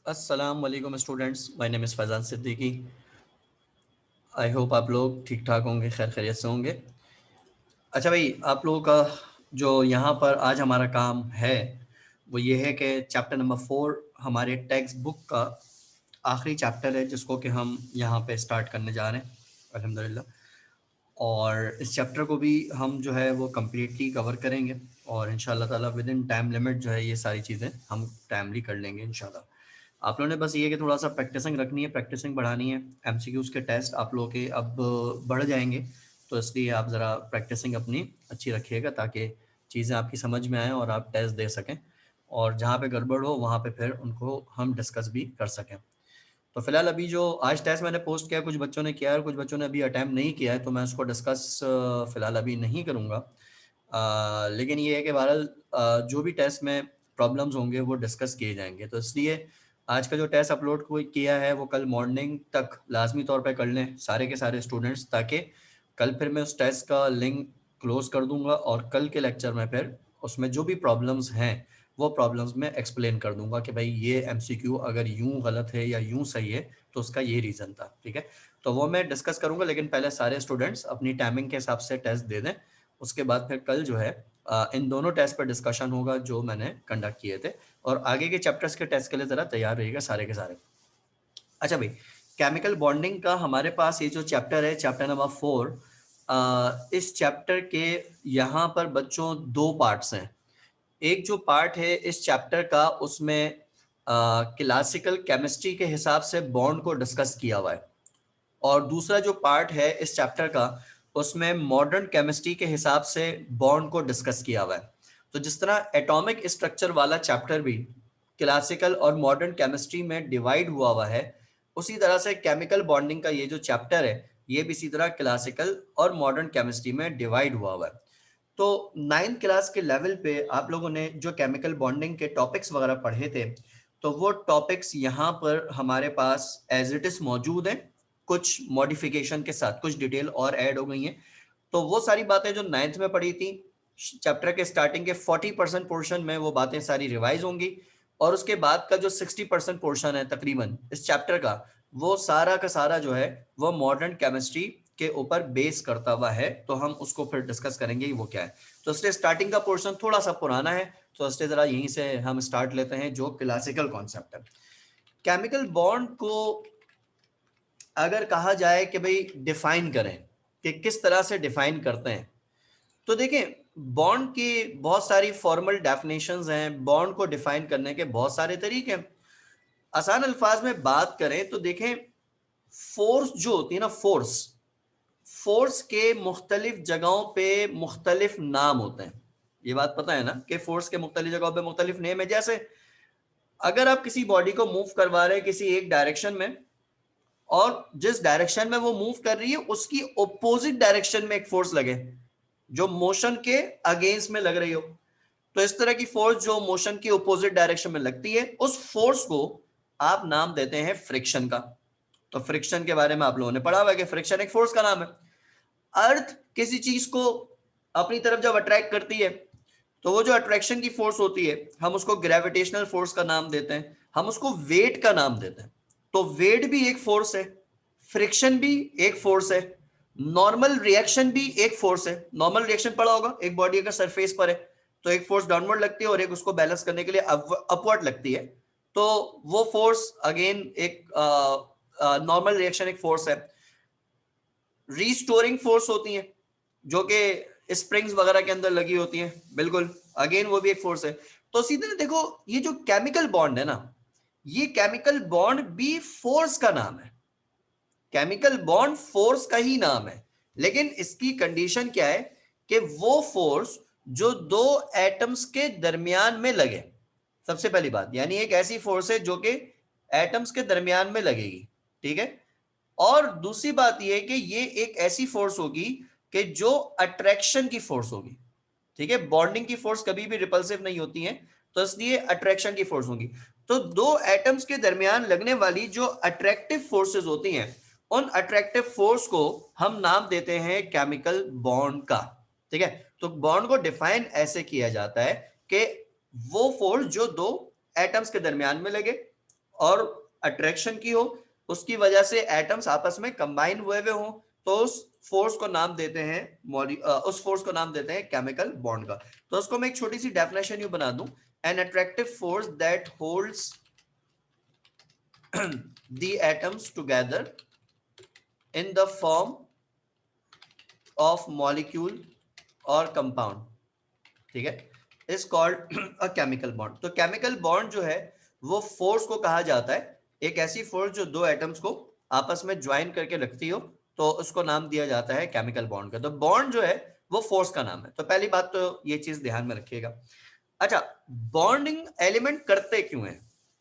अस्सलाम वालेकुम students, my name is Faizan Siddiqui. I hope आप लोग ठीक ठाक होंगे, खैर खैरियत से होंगे। अच्छा भाई, आप लोगों का जो यहाँ पर आज हमारा काम है वो ये है कि चैप्टर नंबर 4 हमारे टेक्स्ट बुक का आखिरी चैप्टर है, जिसको कि हम यहाँ पे स्टार्ट करने जा रहे हैं अल्हम्दुलिल्लाह। और इस चैप्टर को भी हम जो है वो कम्प्लीटली कवर करेंगे और इंशाल्लाह ताला विद इन टाइम लिमिट जो है ये सारी चीज़ें हम टाइमली कर लेंगे इंशाल्लाह। आप लोगों ने बस ये कि थोड़ा-सा प्रैक्टिसिंग रखनी है, प्रैक्टिसिंग बढ़ानी है। एमसीक्यूज़ के टेस्ट आप लोगों के अब बढ़ जाएँगे, तो इसलिए आप ज़रा प्रैक्टिसिंग अपनी अच्छी रखिएगा ताकि चीज़ें आपकी समझ में आएँ और आप टेस्ट दे सकें। और जहाँ पे गड़बड़ हो वहाँ पे फिर उनको हम डिस्कस भी कर सकें। तो फिलहाल अभी जो आज टेस्ट मैंने पोस्ट किया है, कुछ बच्चों ने किया है और कुछ बच्चों ने अभी अटेम्प्ट नहीं किया है, तो मैं उसको डिस्कस फिलहाल अभी नहीं करूँगा। लेकिन ये है कि बहरहाल जो भी टेस्ट में प्रॉब्लम्स होंगे वो डिस्कस किए जाएँगे। तो इसलिए आज का जो टेस्ट अपलोड कोई किया है वो कल मॉर्निंग तक लाज़मी तौर पे कर लें सारे के सारे स्टूडेंट्स, ताकि कल फिर मैं उस टेस्ट का लिंक क्लोज़ कर दूँगा और कल के लेक्चर में फिर उसमें जो भी प्रॉब्लम्स हैं, वो प्रॉब्लम्स मैं एक्सप्लेन कर दूँगा कि भाई ये एमसीक्यू अगर यूँ गलत है या यूँ सही है, तो उसका ये रीज़न था, ठीक है? तो वो मैं डिस्कस करूँगा, लेकिन पहले सारे स्टूडेंट्स अपनी टाइमिंग के हिसाब से टेस्ट दे दें। उसके बाद फिर कल जो है इन दोनों टेस्ट पर डिस्कशन होगा जो मैंने कंडक्ट किए थे, और आगे के चैप्टर्स के टेस्ट के लिए ज़रा तैयार रहिएगा सारे के सारे। अच्छा भाई, केमिकल बॉन्डिंग का हमारे पास ये जो चैप्टर है, चैप्टर नंबर 4, इस चैप्टर के यहाँ पर बच्चों 2 पार्ट्स हैं। एक जो पार्ट है इस चैप्टर का, उसमें क्लासिकल केमिस्ट्री के हिसाब से बॉन्ड को डिस्कस किया हुआ है, और दूसरा जो पार्ट है इस चैप्टर का, उसमें मॉडर्न केमिस्ट्री के हिसाब से बॉन्ड को डिस्कस किया हुआ है। तो जिस तरह एटॉमिक स्ट्रक्चर वाला चैप्टर भी क्लासिकल और मॉडर्न केमिस्ट्री में डिवाइड हुआ हुआ है, उसी तरह से केमिकल बॉन्डिंग का ये जो चैप्टर है, ये भी इसी तरह क्लासिकल और मॉडर्न केमिस्ट्री में डिवाइड हुआ हुआ है। तो 9th क्लास के लेवल पे आप लोगों ने जो केमिकल बॉन्डिंग के टॉपिक्स वगैरह पढ़े थे, तो वो टॉपिक्स यहाँ पर हमारे पास एज इट इज मौजूद हैं, कुछ मॉडिफिकेशन के साथ कुछ डिटेल और ऐड हो गई हैं। तो वो सारी बातें जो 9th में पढ़ी थी, चैप्टर के स्टार्टिंग के 40% पोर्शन में वो बातें सारी रिवाइज होंगी, और उसके बाद का जो 60% पोर्शन है तकरीबन इस चैप्टर का, वो सारा का सारा जो है वो मॉडर्न केमिस्ट्री के ऊपर बेस करता हुआ है। तो हम उसको फिर डिस्कस करेंगे वो क्या है। तो इसलिए स्टार्टिंग का पोर्शन थोड़ा सा पुराना है, तो इसलिए जरा यहीं से हम स्टार्ट लेते हैं जो क्लासिकल कॉन्सेप्ट है। केमिकल बॉन्ड को अगर कहा जाए कि भाई डिफाइन करें कि किस तरह से डिफाइन करते हैं, तो देखें, बॉन्ड की बहुत सारी फॉर्मल डेफिनेशंस हैं, बॉन्ड को डिफाइन करने के बहुत सारे तरीके हैं। आसान अल्फाज में बात करें तो देखें, फोर्स जो होती है ना, फोर्स फोर्स के मुख्तलिफ जगहों पे मुख्तलिफ नाम होते हैं। ये बात पता है ना कि फोर्स के मुख्तलिफ जगहों पे मुख्तलिफ नेम है। जैसे अगर आप किसी बॉडी को मूव करवा रहे हैं किसी एक डायरेक्शन में, और जिस डायरेक्शन में वो मूव कर रही है उसकी ऑपोजिट डायरेक्शन में एक फोर्स लगे जो मोशन के अगेंस्ट में लग रही हो, तो इस तरह की फोर्स जो मोशन की ऑपोजिट डायरेक्शन में लगती है, उस फोर्स को आप नाम देते हैं फ्रिक्शन का। तो फ्रिक्शन के बारे में आप लोगों ने पढ़ा हुआ है कि फ्रिक्शन एक फोर्स का नाम है। अर्थ किसी चीज को अपनी तरफ जब अट्रैक्ट करती है, तो वो जो अट्रैक्शन की फोर्स होती है हम उसको ग्रेविटेशनल फोर्स का नाम देते हैं, हम उसको वेट का नाम देते हैं। तो वेट भी एक फोर्स है, फ्रिक्शन भी एक फोर्स है, नॉर्मल रिएक्शन भी एक फोर्स है। नॉर्मल रिएक्शन पड़ा होगा, एक बॉडी अगर सरफेस पर है तो एक फोर्स डाउनवर्ड लगती है और एक उसको बैलेंस करने के लिए अपवर्ड लगती है। तो वो फोर्स अगेन एक नॉर्मल रिएक्शन एक फोर्स है। रीस्टोरिंग फोर्स होती है जो कि स्प्रिंग्स वगैरह के अंदर लगी होती हैं, बिल्कुल अगेन वो भी एक फोर्स है। तो सीधे देखो, ये जो केमिकल बॉन्ड है ना, ये केमिकल बॉन्ड भी फोर्स का नाम है। केमिकल बॉन्ड फोर्स का ही नाम है, लेकिन इसकी कंडीशन क्या है कि वो फोर्स जो दो एटम्स के दरमियान में लगे, सबसे पहली बात, यानी एक ऐसी फोर्स है जो कि एटम्स के दरमियान में लगेगी, ठीक है। और दूसरी बात यह है कि ये एक ऐसी फोर्स होगी कि जो अट्रैक्शन की फोर्स होगी, ठीक है। बॉन्डिंग की फोर्स कभी भी रिपल्सिव नहीं होती है, तो इसलिए अट्रैक्शन की फोर्स होगी। तो दो एटम्स के दरमियान लगने वाली जो अट्रैक्टिव फोर्सेस होती हैं, उन अट्रैक्टिव फोर्स को हम नाम देते हैं केमिकल बॉन्ड का, ठीक है। तो बॉन्ड को डिफाइन ऐसे किया जाता है कि वो फोर्स जो दो एटम्स के दरमियान में लगे और अट्रैक्शन की हो, उसकी वजह से एटम्स आपस में कंबाइन हुए हो, तो उस फोर्स को नाम देते हैं उस फोर्स को नाम देते हैं केमिकल बॉन्ड का। तो उसको मैं एक छोटी सी डेफिनेशन यूं बना दूं, an attractive force that holds the atoms together in the form of molecule or compound, ठीक है, is called a chemical bond. तो केमिकल बॉन्ड जो है वो फोर्स को कहा जाता है, एक ऐसी फोर्स जो दो एटम्स को आपस में ज्वाइन करके रखती हो, तो उसको नाम दिया जाता है केमिकल बॉन्ड का। तो बॉन्ड जो है वो फोर्स का नाम है। तो पहली बात तो ये चीज ध्यान में रखिएगा। अच्छा, बॉन्डिंग एलिमेंट करते क्यों है,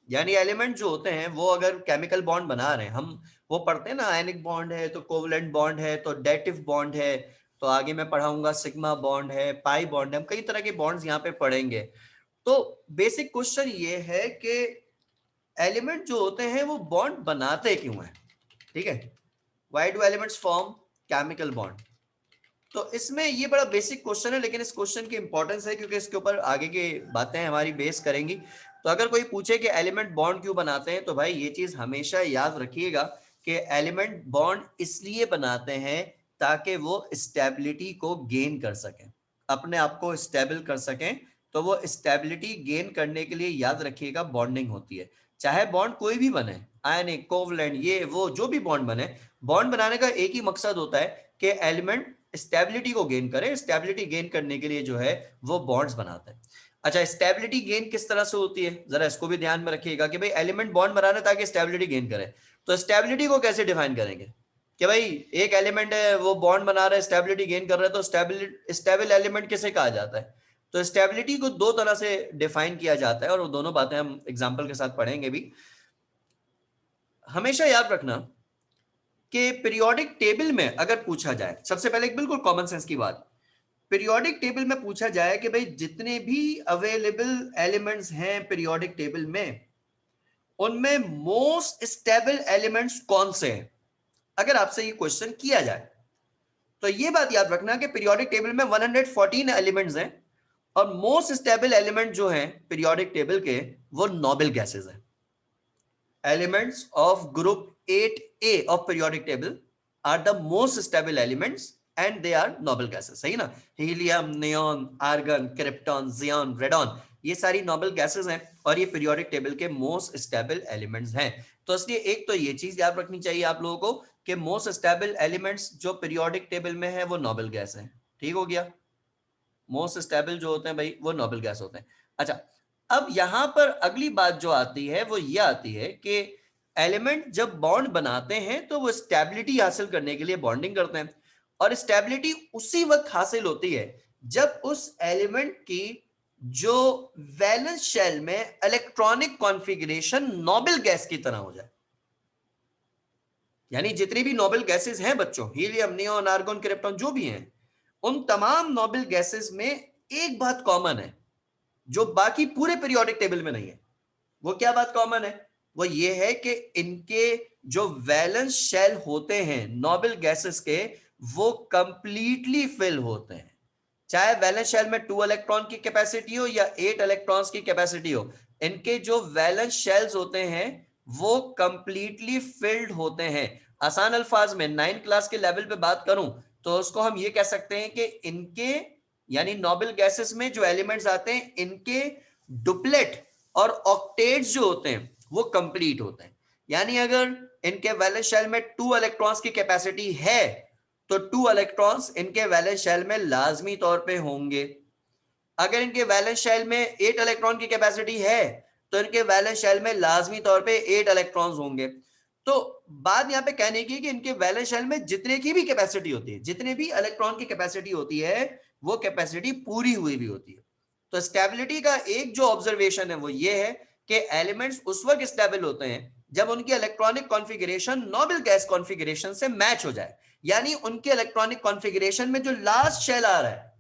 यानी एलिमेंट जो होते हैं वो अगर केमिकल बॉन्ड बना रहे हैं, हम वो पढ़ते हैं ना, आयनिक बॉन्ड है तो कोवलेंट बॉन्ड है तो डेटिव बॉन्ड है, तो आगे मैं पढ़ाऊंगा सिग्मा बॉन्ड है, पाई बॉन्ड है, हम कई तरह के बॉन्ड्स यहाँ पे पढ़ेंगे। तो बेसिक क्वेश्चन ये है कि एलिमेंट जो होते हैं वो बॉन्ड बनाते क्यों हैं, ठीक है, why do elements form chemical bond. तो इसमें ये बड़ा बेसिक क्वेश्चन है, लेकिन इस क्वेश्चन की इंपॉर्टेंस है क्योंकि इसके ऊपर आगे की बातें हमारी बेस करेंगी। तो अगर कोई पूछे कि एलिमेंट बॉन्ड क्यों बनाते हैं, तो भाई ये चीज हमेशा याद रखिएगा कि एलिमेंट बॉन्ड इसलिए बनाते हैं ताकि वो स्टेबिलिटी को गेन कर सकें, अपने आप को स्टेबल कर सकें। तो वो स्टेबिलिटी गेन करने के लिए याद रखिएगा बॉन्डिंग होती है, चाहे बॉन्ड कोई भी बने, आयनिक कोवलेंट ये वो जो भी बॉन्ड बने, बॉन्ड बनाने का एक ही मकसद होता है कि एलिमेंट स्टेबिलिटी को गेन करें। स्टेबिलिटी गेन करने के लिए जो है वो बॉन्ड्स बनाते हैं। अच्छा, स्टेबिलिटी गेन किस तरह से होती है, जरा इसको भी ध्यान में रखिएगा कि भाई एलिमेंट बॉन्ड बनाना ताकि स्टेबिलिटी गेन करे। तो स्टेबिलिटी को कैसे डिफाइन करेंगे कि भाई एक एलिमेंट है वो बॉन्ड बना रहा है, स्टेबिलिटी गेन कर रहा है, तो स्टेबल एलिमेंट किसे कहा जाता है। तो स्टेबिलिटी को दो तरह से डिफाइन किया जाता है और वो दोनों बातें हम एग्जाम्पल के साथ पढ़ेंगे भी। हमेशा याद रखना कि पीरियोडिक टेबल में अगर पूछा जाए, सबसे पहले एक बिल्कुल कॉमन सेंस की बात, पीरियोडिक टेबल में पूछा जाए कि भाई जितने भी अवेलेबल एलिमेंट्स हैं पीरियोडिक टेबल में, उनमें मोस्ट स्टेबल एलिमेंट्स कौन से हैं, अगर आपसे ये क्वेश्चन किया जाए, तो ये बात याद रखना कि पीरियोडिक टेबल में 114 एलिमेंट्स हैं और मोस्ट स्टेबल एलिमेंट जो हैं पीरियोडिक टेबल के वो नोबल गैसेस हैं। Elements of group 8A of periodic table are the most stable elements and they are noble gases, सही ना। Helium, neon, argon, krypton, xenon, radon, ये सारी नोबल गैसेस हैं और ये पीरियोडिक टेबल के मोस्ट स्टेबल एलिमेंट्स हैं। तो इसलिए एक तो ये चीज याद रखनी चाहिए आप लोगों को कि मोस्ट स्टेबल एलिमेंट्स जो पीरियोडिक टेबल में है वो नोबल गैस हैं। ठीक हो गया, मोस्ट स्टेबल जो होते हैं भाई वो नोबल गैस होते हैं। अच्छा, अब यहां पर अगली बात जो आती है वो ये आती है कि एलिमेंट जब बॉन्ड बनाते हैं तो वो स्टेबिलिटी हासिल करने के लिए बॉन्डिंग करते हैं, और स्टेबिलिटी उसी वक्त हासिल होती है जब उस एलिमेंट की जो वैलेंस शेल में इलेक्ट्रॉनिक कॉन्फ़िगरेशन नोबल गैस की तरह हो जाए। यानी जितनी भी नोबल गैसेस हैं बच्चों, हीलियम, नियॉन, आर्गन, क्रिप्टॉन जो भी हैं, उन तमाम नोबल गैसेस में एक बात कॉमन है जो बाकी पूरे पीरियोडिक टेबल में नहीं है। वो क्या बात कॉमन है, वो ये है कि इनके जो वैलेंस शेल होते हैं नोबल गैसेस के वो कंप्लीटली फिल होते हैं, चाहे वैलेंस शेल में 2 इलेक्ट्रॉन की कैपेसिटी हो या 8 इलेक्ट्रॉन्स की कैपेसिटी हो, इनके जो वैलेंस शेल्स होते हैं वो कंप्लीटली फिल्ड होते हैं। आसान अल्फाज में 9 क्लास के लेवल पे बात करूं तो उसको हम ये कह सकते हैं कि इनके यानी नोबल गैसेस में जो एलिमेंट्स आते हैं इनके डुप्लेट और ऑक्टेट्स जो होते हैं वो कंप्लीट होते हैं। यानी अगर इनके वैलेंस शेल में 2 इलेक्ट्रॉन्स की कैपेसिटी है तो 2 इलेक्ट्रॉन्स इनके वैलेंस शेल में लाजमी तौर पे होंगे। अगर इनके वैलेंस शेल में 8 इलेक्ट्रॉन की कैपेसिटी है तो इनके वैलेंस शेल में लाजमी तौर पे 8 इलेक्ट्रॉन्स होंगे। तो बात यहां पे कहने की कि इनके वैलेंस शेल में जितने की भी कैपेसिटी होती है, जितने भी इलेक्ट्रॉन की कैपेसिटी होती है, वो कैपेसिटी पूरी हुई भी होती है। तो स्टेबिलिटी का एक जो ऑब्जर्वेशन है वो ये है कि एलिमेंट्स उस वक्त स्टेबल होते हैं जब उनकी electronic configuration noble gas configuration से मैच हो जाए, यानी उनके इलेक्ट्रॉनिक कॉन्फ़िगरेशन में जो लास्ट शेल आ रहा है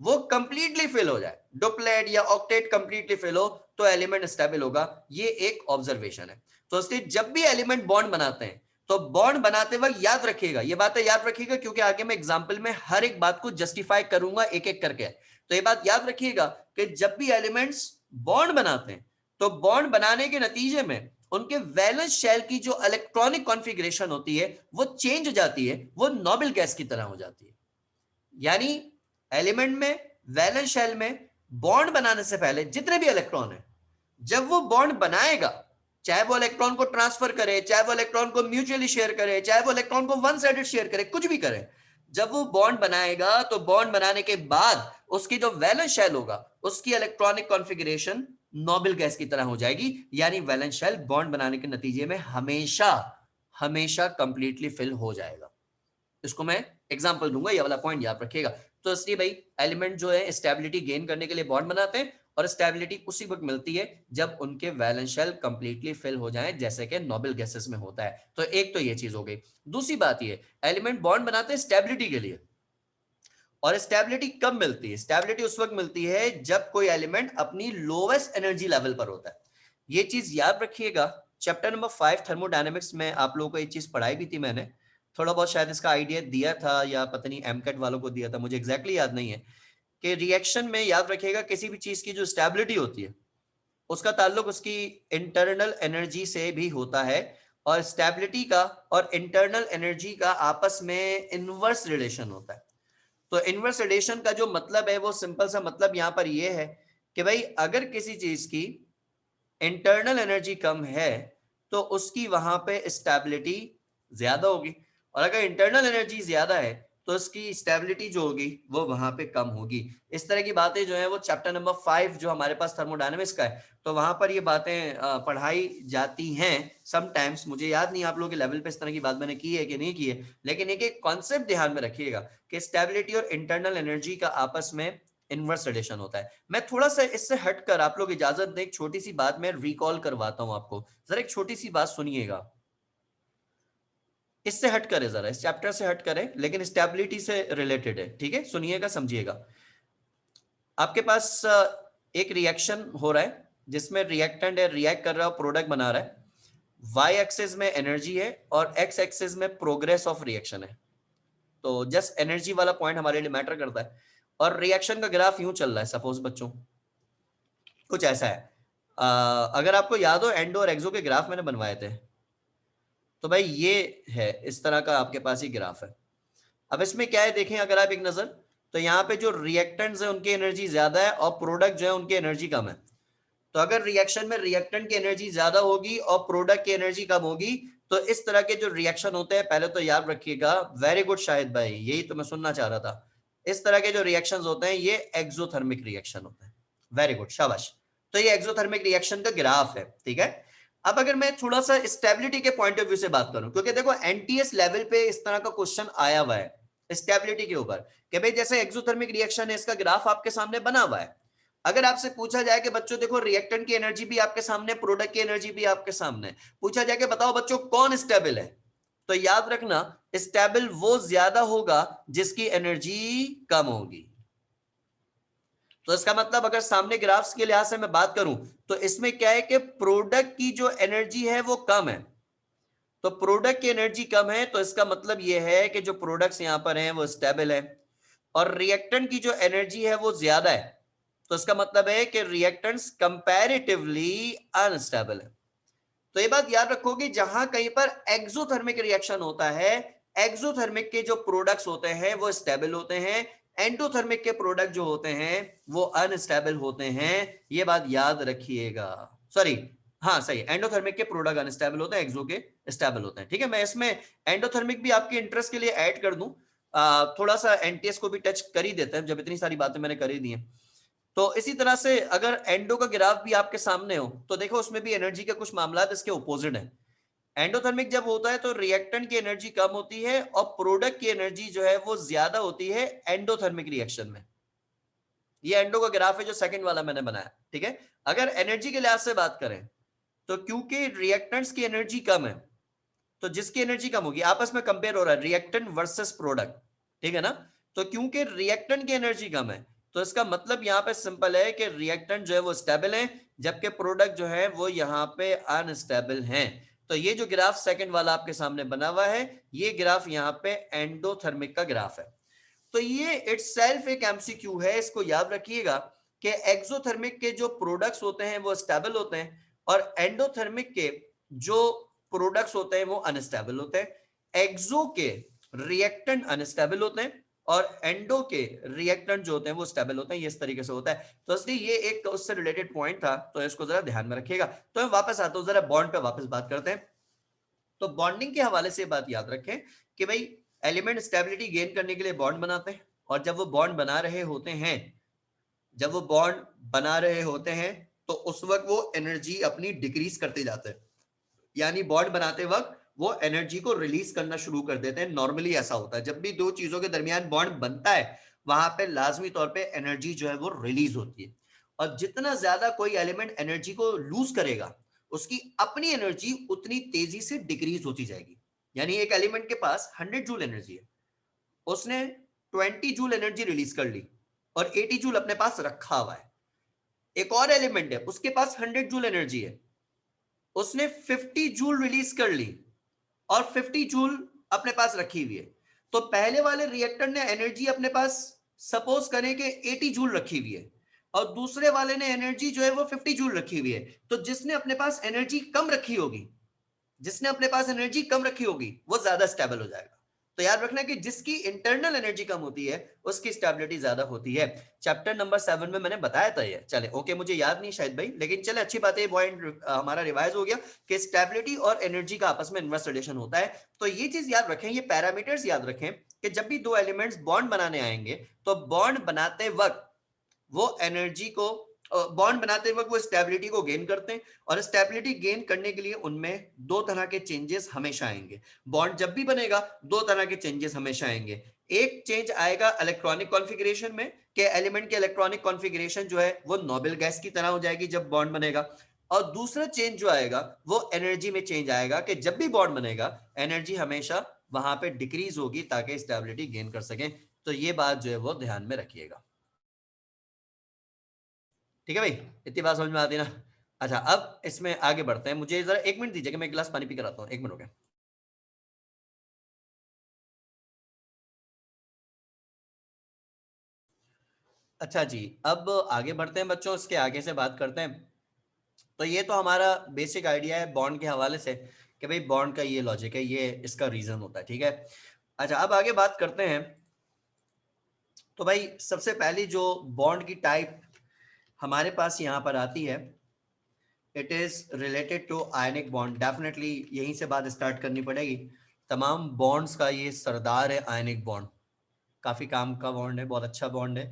वो कंप्लीटली फिल हो जाए, डुप्लेट या ऑक्टेट कंप्लीटली फिल हो तो एलिमेंट स्टेबल होगा। ये एक ऑब्जर्वेशन है। तो इसलिए जब भी एलिमेंट बॉन्ड बनाते हैं तो बॉन्ड बनाते वक्त याद रखिएगा, ये बातें याद रखिएगा क्योंकि आगे मैं एग्जांपल में हर एक बात को जस्टिफाई करूंगा एक एक करके। तो ये बात याद रखिएगा कि जब भी एलिमेंट्स बॉन्ड बनाते हैं तो बॉन्ड बनाने के नतीजे में उनके वैलेंस शेल की जो इलेक्ट्रॉनिक कॉन्फ़िगरेशन होती है वो चेंज हो जाती है, वो नोबल गैस की तरह हो जाती है। यानी एलिमेंट में, वैलेंस शेल में बॉन्ड बनाने से पहले जितने भी इलेक्ट्रॉन है, जब वो बॉन्ड बनाएगा, चाहे वो इलेक्ट्रॉन को ट्रांसफर करे, चाहे वो इलेक्ट्रॉन को म्यूचुअली शेयर करे, चाहे वो इलेक्ट्रॉन को वन साइडेड शेयर करे, कुछ भी करे, जब वो बॉन्ड बनाएगा तो बॉन्ड बनाने के बाद उसकी जो वैलेंस शेल होगा उसकी इलेक्ट्रॉनिक कॉन्फ़िगरेशन नोबल गैस की तरह हो जाएगी। यानी वैलेंस शेल बॉन्ड बनाने के नतीजे में हमेशा हमेशा कंप्लीटली फिल हो जाएगा। इसको मैं एग्जांपल दूंगा, ये वाला पॉइंट याद रखिएगा। तो इसलिए भाई एलिमेंट जो है स्टेबिलिटी गेन करने के लिए बॉन्ड बनाते हैं, और स्टेबिलिटी उसी वक्त मिलती है जब उनके वैलेंस शेल कंप्लीटली फिल हो जाएं, जैसे कि नोबल गैसेस में होता है। तो एक तो ये चीज हो गई। दूसरी बात ये, एलिमेंट बॉन्ड बनाते हैं स्टेबिलिटी के लिए, और स्टेबिलिटी कब मिलती है? स्टेबिलिटी उस वक्त मिलती है जब कोई एलिमेंट अपनी लोवेस्ट एनर्जी लेवल पर होता है। ये चीज याद रखिएगा, चैप्टर नंबर 5 थर्मोडायनेमिक्स में आप लोगों को ये चीज पढ़ाई भी थी मैंने, थोड़ा बहुत शायद इसका आइडिया दिया था, या पता नहीं एमकेट वालों को दिया था, मुझे एग्जैक्टली याद नहीं है। कि रिएक्शन में याद रखिएगा किसी भी चीज की जो स्टेबिलिटी होती है उसका ताल्लुक उसकी इंटरनल एनर्जी से भी होता है, और स्टेबिलिटी का और इंटरनल एनर्जी का आपस में इनवर्स रिलेशन होता है। तो इनवर्स रिलेशन का जो मतलब है वो सिंपल सा मतलब यहां पर ये है कि भाई अगर किसी चीज की इंटरनल एनर्जी कम है तो उसकी वहां पे स्टेबिलिटी ज्यादा होगी, और अगर इंटरनल एनर्जी ज्यादा है तो उसकी स्टेबिलिटी जो होगी वो वहां पे कम होगी। इस तरह की बातें जो है वो चैप्टर नंबर 5 जो हमारे पास थर्मोडायनेमिक्स का है, तो वहां पर ये बातें पढ़ाई जाती हैं समटाइम्स। मुझे याद नहीं आप लोगों के लेवल पे इस तरह की बात मैंने की है कि नहीं की है, लेकिन एक कॉन्सेप्ट ध्यान में रखिएगा कि स्टेबिलिटी और इंटरनल एनर्जी का आपस में इनवर्स रिलेशन होता है। मैं थोड़ा सा इससे हटकर, आप लोग इजाजत दें, एक छोटी सी बात मैं रिकॉल करवाता हूं आपको, जरा एक छोटी सी बात सुनिएगा। इससे हट करे, जरा इस चैप्टर से हट करे, लेकिन स्टेबिलिटी से रिलेटेड है, ठीक है? सुनिएगा, समझिएगा। आपके पास एक रिएक्शन हो रहा है जिसमें रिएक्टेंट है, रिएक्ट कर रहा है, प्रोडक्ट बना रहा है। वाई एक्सिस में एनर्जी है और एक्स एक्सिस में प्रोग्रेस ऑफ रिएक्शन है। तो जस्ट एनर्जी वाला पॉइंट हमारे लिए मैटर करता है। और रिएक्शन का ग्राफ यूं चल रहा है, सपोज बच्चों कुछ ऐसा है। अगर आपको याद हो एंडो और एक्सो के ग्राफ मैंने बनवाए थे, तो भाई ये है, इस तरह का आपके पास ही ग्राफ है। अब इसमें क्या है देखें अगर आप एक नजर, तो यहाँ पे जो रिएक्टेंट्स है उनकी एनर्जी ज्यादा है और प्रोडक्ट जो है उनकी एनर्जी कम है। तो अगर रिएक्शन में रिएक्टेंट की एनर्जी ज्यादा होगी और प्रोडक्ट की एनर्जी कम होगी, तो इस तरह के जो रिएक्शन होते हैं, पहले तो याद रखिएगा, वेरी गुड शाहिद भाई, यही तो मैं सुनना चाह रहा था। इस तरह के जो रिएक्शंस होते हैं ये एक्सोथर्मिक रिएक्शन होते हैं। वेरी गुड, शाबाश। तो ये एक्सोथर्मिक रिएक्शन का ग्राफ है, ठीक है? अब अगर मैं थोड़ा सा स्टेबिलिटी के पॉइंट ऑफ व्यू से बात करूं, क्योंकि देखो एनटीएस लेवल पे इस तरह का क्वेश्चन आया हुआ है स्टेबिलिटी के ऊपर, कि भाई जैसे एक्सोथर्मिक रिएक्शन है, इसका ग्राफ आपके सामने बना हुआ है। अगर आपसे पूछा जाए कि बच्चों देखो रिएक्टेंट की एनर्जी भी आपके सामने, प्रोडक्ट की एनर्जी भी आपके सामने, पूछा जाए कि बताओ बच्चों कौन स्टेबल है, तो याद रखना स्टेबल वो ज्यादा होगा जिसकी एनर्जी कम होगी। तो इसका मतलब अगर सामने ग्राफ्स के लिहाज से मैं बात करूं, तो इसमें क्या है कि प्रोडक्ट की जो एनर्जी है वो कम है। तो प्रोडक्ट की एनर्जी कम है तो इसका मतलब यह है कि जो प्रोडक्ट्स यहां पर हैं वो स्टेबल है, और रिएक्टेंट की जो एनर्जी है वो ज्यादा है, तो इसका मतलब है कि रिएक्टेंट्स कंपैरेटिवली अनस्टेबल है। तो ये बात याद रखो कि जहां कहीं पर एक्सोथर्मिक रिएक्शन होता है, एक्सोथर्मिक के जो प्रोडक्ट्स होते हैं वो स्टेबल होते हैं, एंडोथर्मिक के प्रोडक्ट जो होते हैं वो अनस्टेबल होते हैं। ये बात याद रखिएगा। सॉरी, हाँ सही, एंडोथर्मिक के प्रोडक्ट अनस्टेबल होते हैं, एक्सो के स्टेबल होते हैं, ठीक है? मैं इसमें एंडोथर्मिक भी आपके इंटरेस्ट के लिए ऐड कर दूं, थोड़ा सा एनटीएस को भी टच कर ही देते हैं जब इतनी सारी बातें मैंने कर ही दी हैं। तो इसी तरह से अगर एंडो का ग्राफ भी आपके सामने हो तो देखो उसमें भी एनर्जी के कुछ मामला इसके ओपोजिट है। एंडोथर्मिक जब होता है तो रिएक्टेंट की एनर्जी कम होती है और प्रोडक्ट की एनर्जी जो है वो ज्यादा होती है एंडोथर्मिक रिएक्शन में। ये एंडो का ग्राफ है जो सेकंड वाला मैंने बनाया, ठीक है? अगर एनर्जी के लिहाज से बात करें तो क्योंकि रिएक्टेंट्स की एनर्जी कम है, तो जिसकी एनर्जी कम होगी, आपस में कंपेयर हो रहा है रिएक्टेंट वर्सेस प्रोडक्ट, ठीक है ना? तो क्योंकि रिएक्टेंट की एनर्जी कम है तो इसका मतलब यहां पे सिंपल है कि रिएक्टेंट जो है वो स्टेबल है, जबकि प्रोडक्ट जो है वो यहां पे अनस्टेबल है। तो ये जो ग्राफ सेकंड वाला आपके सामने बना हुआ है, ये ग्राफ यहां पे एंडोथर्मिक का ग्राफ है। तो ये इटसेल्फ एक एमसीक्यू है, इसको याद रखिएगा कि एक्सोथर्मिक के जो प्रोडक्ट्स होते हैं वो स्टेबल होते हैं, और एंडोथर्मिक के जो प्रोडक्ट्स होते हैं वो अनस्टेबल होते हैं, एक्सो के रिएक्टेंट अनस्टेबल होते हैं और एंडो के रिएक्टेंट जो होते हैं वो स्टेबल होते हैं। ये इस तरीके से होता है। तो इसलिए ये एक उससे रिलेटेड पॉइंट था, तो इसको जरा ध्यान में रखिएगा। तो मैं वापस आता हूं, जरा बॉन्ड पे वापस बात करते हैं। तो बॉन्डिंग के हवाले से बात याद रखें कि भाई एलिमेंट स्टेबिलिटी गेन करने के लिए बॉन्ड बनाते हैं, और जब वो बॉन्ड बना रहे होते हैं, जब वो बॉन्ड बना रहे होते हैं तो उस वक्त वो एनर्जी अपनी डिक्रीज करते जाते हैं, यानी बॉन्ड बनाते वक्त वो एनर्जी को रिलीज करना शुरू कर देते हैं। नॉर्मली ऐसा होता है, जब भी दो चीजों के दरमियान बॉन्ड बनता है वहां पे लाजमी तौर पे एनर्जी जो है वो रिलीज होती है, और जितना ज्यादा कोई एलिमेंट एनर्जी को लूज करेगा उसकी अपनी एनर्जी उतनी तेजी से डिक्रीज होती जाएगी। यानी एक एलिमेंट के पास 100 जूल एनर्जी है, उसने 20 जूल एनर्जी रिलीज कर ली और 80 जूल अपने पास रखा हुआ है। एक और एलिमेंट है, उसके पास 100 जूल एनर्जी है, उसने 50 जूल रिलीज कर ली और 50 जूल अपने पास रखी हुई है। तो पहले वाले रिएक्टर ने एनर्जी अपने पास सपोज करें कि 80 जूल रखी हुई है, और दूसरे वाले ने एनर्जी जो है वो 50 जूल रखी हुई है। तो जिसने अपने पास एनर्जी कम रखी होगी, जिसने अपने पास एनर्जी कम रखी होगी वो ज्यादा स्टेबल हो जाएगा। तो याद रखना कि जिसकी इंटरनल एनर्जी कम होती है उसकी स्टेबिलिटी ज्यादा होती है। चैप्टर नंबर 7 में मैंने बताया था ये। चले ओके, मुझे याद नहीं शायद भाई, लेकिन चले अच्छी बात है, पॉइंट हमारा रिवाइज हो गया कि स्टेबिलिटी और एनर्जी का आपस में इनवर्स रिलेशन होता है। तो ये चीज याद रखें, ये पैरामीटर्स याद रखें कि जब भी दो एलिमेंट्स बॉन्ड बनाने आएंगे तो बॉन्ड बनाते वक्त वो एनर्जी को, बॉन्ड बनाते वक्त वो स्टेबिलिटी को गेन करते हैं, और स्टेबिलिटी गेन करने के लिए उनमें दो तरह के चेंजेस हमेशा आएंगे। बॉन्ड जब भी बनेगा दो तरह के चेंजेस हमेशा आएंगे। एक चेंज आएगा इलेक्ट्रॉनिक कॉन्फ़िगरेशन में, कि एलिमेंट के इलेक्ट्रॉनिक कॉन्फ़िगरेशन जो है वो नोबेल गैस की तरह हो जाएगी जब बॉन्ड बनेगा। और दूसरा चेंज जो आएगा वो एनर्जी में चेंज आएगा, कि जब भी बॉन्ड बनेगा एनर्जी हमेशा वहां पे डिक्रीज होगी ताकि स्टेबिलिटी गेन कर सके। तो ये बात जो है वो ध्यान में रखिएगा। ठीक है भाई, इतनी बात समझ में आती है ना। अच्छा, अब इसमें आगे बढ़ते हैं। मुझे जरा 1 मिनट दीजिए कि मैं एक गिलास पानी पी कर आता हूँ। 1 मिनट हो गया। अच्छा जी, अब आगे बढ़ते हैं बच्चों, इसके आगे से बात करते हैं। तो ये तो हमारा बेसिक आइडिया है बॉन्ड के हवाले से कि भाई बॉन्ड का ये लॉजिक है, ये इसका रीजन होता है। ठीक है। अच्छा, अब आगे बात करते हैं। तो भाई सबसे पहली जो बॉन्ड की टाइप हमारे पास यहाँ पर आती है, it is related to ionic bond. Definitely यहीं से बात स्टार्ट करनी पड़ेगी। तमाम बॉन्ड्स का ये सरदार है आयनिक बॉन्ड। काफ़ी काम का बॉन्ड है, बहुत अच्छा बॉन्ड है,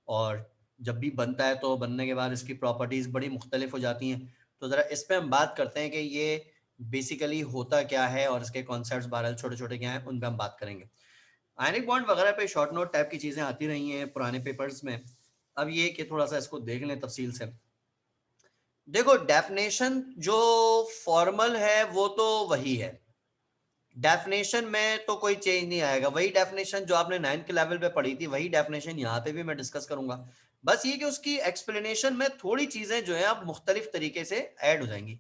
और जब भी बनता है तो बनने के बाद इसकी प्रॉपर्टीज़ बड़ी मुख्तलिफ हो जाती हैं। तो ज़रा इस पर हम बात करते हैं कि ये बेसिकली होता क्या है और इसके कॉन्सेप्ट्स बहरहाल छोटे छोटे क्या हैं, उन पर हम बात करेंगे। आयनिक बॉन्ड वगैरह पे शॉर्ट नोट टाइप की चीज़ें आती रही हैं पुराने पेपर्स में। अब ये कि थोड़ा सा इसको देख लें तफसील से। देखो, डेफिनेशन जो फॉर्मल है वो तो वही है, डेफिनेशन में तो कोई चेंज नहीं आएगा। वही डेफिनेशन जो आपने 9th के लेवल पे पढ़ी थी वही डेफिनेशन यहाँ पे भी मैं डिस्कस करूंगा। बस ये कि उसकी एक्सप्लेनेशन में थोड़ी चीजें जो है अब मुख्तलिफ तरीके से ऐड हो जाएंगी।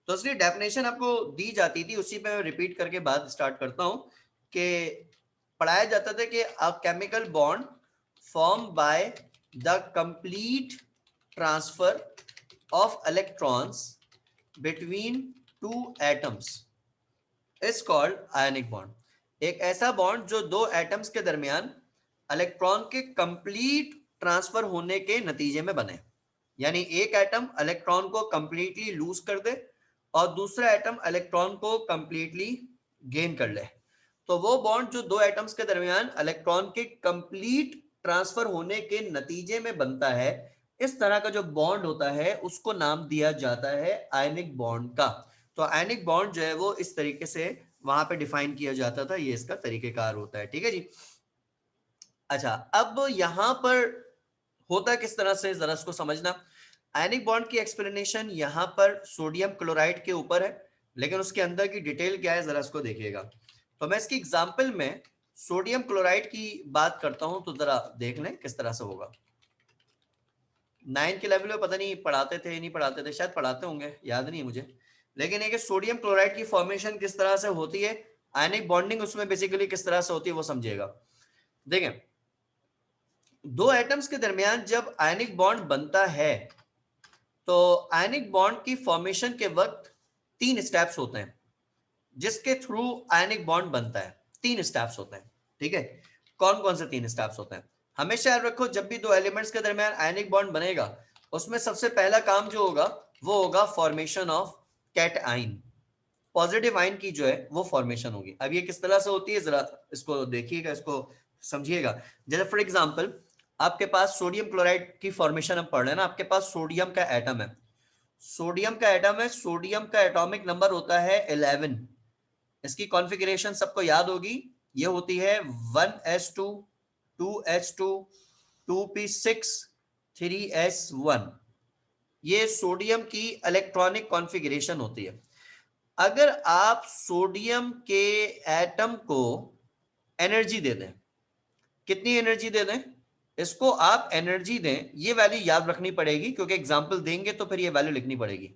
तो इसलिए डेफिनेशन आपको दी जाती थी, उसी पे मैं रिपीट करके बात स्टार्ट करता हूँ कि पढ़ाया जाता था कि a chemical bond form by the complete transfer of electrons between two atoms is called ionic bond. एक ऐसा बॉन्ड जो दो एटम्स के दरमियान इलेक्ट्रॉन के कंप्लीट ट्रांसफर होने के नतीजे में बने। यानी एक एटम इलेक्ट्रॉन को कंप्लीटली लूज कर दे और दूसरा एटम इलेक्ट्रॉन को कंप्लीटली गेन कर ले। तो वो बॉन्ड जो दो एटम्स के दरमियान इलेक्ट्रॉन के कंप्लीट ट्रांसफर होने के नतीजे में बनता है, इस तरह का जो बॉन्ड होता है उसको नाम दिया जाता है आयनिक बॉन्ड का। तो आयनिक बॉन्ड जो है वो इस तरीके से वहां पे डिफाइन किया जाता था, ये इसका तरीकेकार होता है। ठीक है जी। अच्छा, अब यहां पर होता किस तरह से जरा इसको समझना। आयनिक बॉन्ड की एक्सप्लेनेशन यहां पर सोडियम क्लोराइड के ऊपर है, लेकिन उसके अंदर की डिटेल क्या है जरा इसको देखिएगा। तो मैं इसकी एग्जांपल में सोडियम क्लोराइड की बात करता हूं, तो जरा देख लें किस तरह से होगा। 9 के लेवल में पता नहीं पढ़ाते थे नहीं पढ़ाते थे, शायद पढ़ाते होंगे, याद नहीं है मुझे। लेकिन एक सोडियम क्लोराइड की फॉर्मेशन किस तरह से होती है, आयनिक बॉन्डिंग उसमें बेसिकली किस तरह से होती है वो समझिएगा। देखें, दो एटम्स के दरमियान जब आयनिक बॉन्ड बनता है तो आयनिक बॉन्ड की फॉर्मेशन के वक्त 3 स्टेप्स होते हैं जिसके थ्रू आयनिक बॉन्ड बनता है। 3 स्टेप्स होते हैं, ठीक है। कौन कौन से 3 स्टेप्स होते हैं? हमेशा याद रखो, जब भी दो एलिमेंट्स के दरमियान आयनिक बॉन्ड बनेगा उसमें सबसे पहला काम जो होगा वो होगा फॉर्मेशन ऑफ कैट आइन। पॉजिटिव आइन की जो है वो फॉर्मेशन होगी। अब ये किस तरह से होती है जरा इसको देखिएगा, इसको समझिएगा। जैसे फॉर एग्जांपल आपके पास सोडियम क्लोराइड की फॉर्मेशन हम पढ़ रहे हैं ना, आपके पास सोडियम का एटम है, सोडियम का एटम है, सोडियम का एटॉमिक नंबर होता है 11। इसकी कॉन्फ़िगरेशन सबको याद होगी, ये होती है 1s2 2h2 2p6 3s1। ये सोडियम की इलेक्ट्रॉनिक कॉन्फ़िगरेशन होती है। अगर आप सोडियम के एटम को एनर्जी दे दें, कितनी एनर्जी दे दें, इसको आप एनर्जी दें, ये वैल्यू याद रखनी पड़ेगी क्योंकि एग्जांपल देंगे तो फिर ये वैल्यू लिखनी पड़ेगी।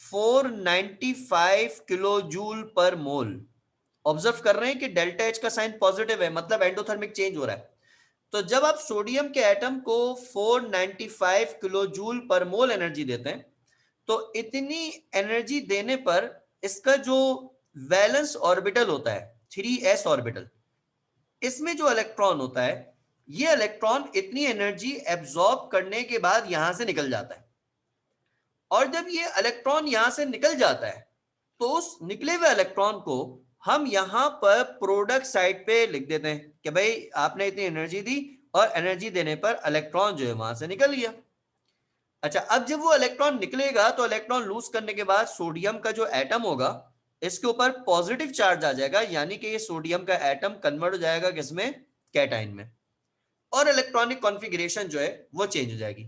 495 किलो जूल पर मोल। ऑब्जर्व कर रहे हैं कि डेल्टा एच का साइन पॉजिटिव है, मतलब एंडोथर्मिक चेंज हो रहा है। तो जब आप सोडियम के एटम को 495 किलो जूल पर मोल एनर्जी देते हैं तो इतनी एनर्जी देने पर इसका जो वैलेंस ऑर्बिटल होता है 3s ऑर्बिटल, इसमें जो इलेक्ट्रॉन होता है, ये इलेक्ट्रॉन इतनी एनर्जी एब्जॉर्ब करने के बाद यहां से निकल जाता है। और जब ये इलेक्ट्रॉन यहां से निकल जाता है तो उस निकले हुए इलेक्ट्रॉन को हम यहां पर प्रोडक्ट साइड पे लिख देते हैं कि भाई आपने इतनी एनर्जी दी और एनर्जी देने पर इलेक्ट्रॉन जो है वहां से निकल गया। अच्छा, अब जब वो इलेक्ट्रॉन निकलेगा तो इलेक्ट्रॉन लूज करने के बाद सोडियम का जो एटम होगा इसके ऊपर पॉजिटिव चार्ज आ जाएगा, यानी कि ये सोडियम का एटम कन्वर्ट हो जाएगा किसमें, कैटाइन में, और इलेक्ट्रॉनिक कॉन्फ़िगरेशन जो है वो चेंज हो जाएगी।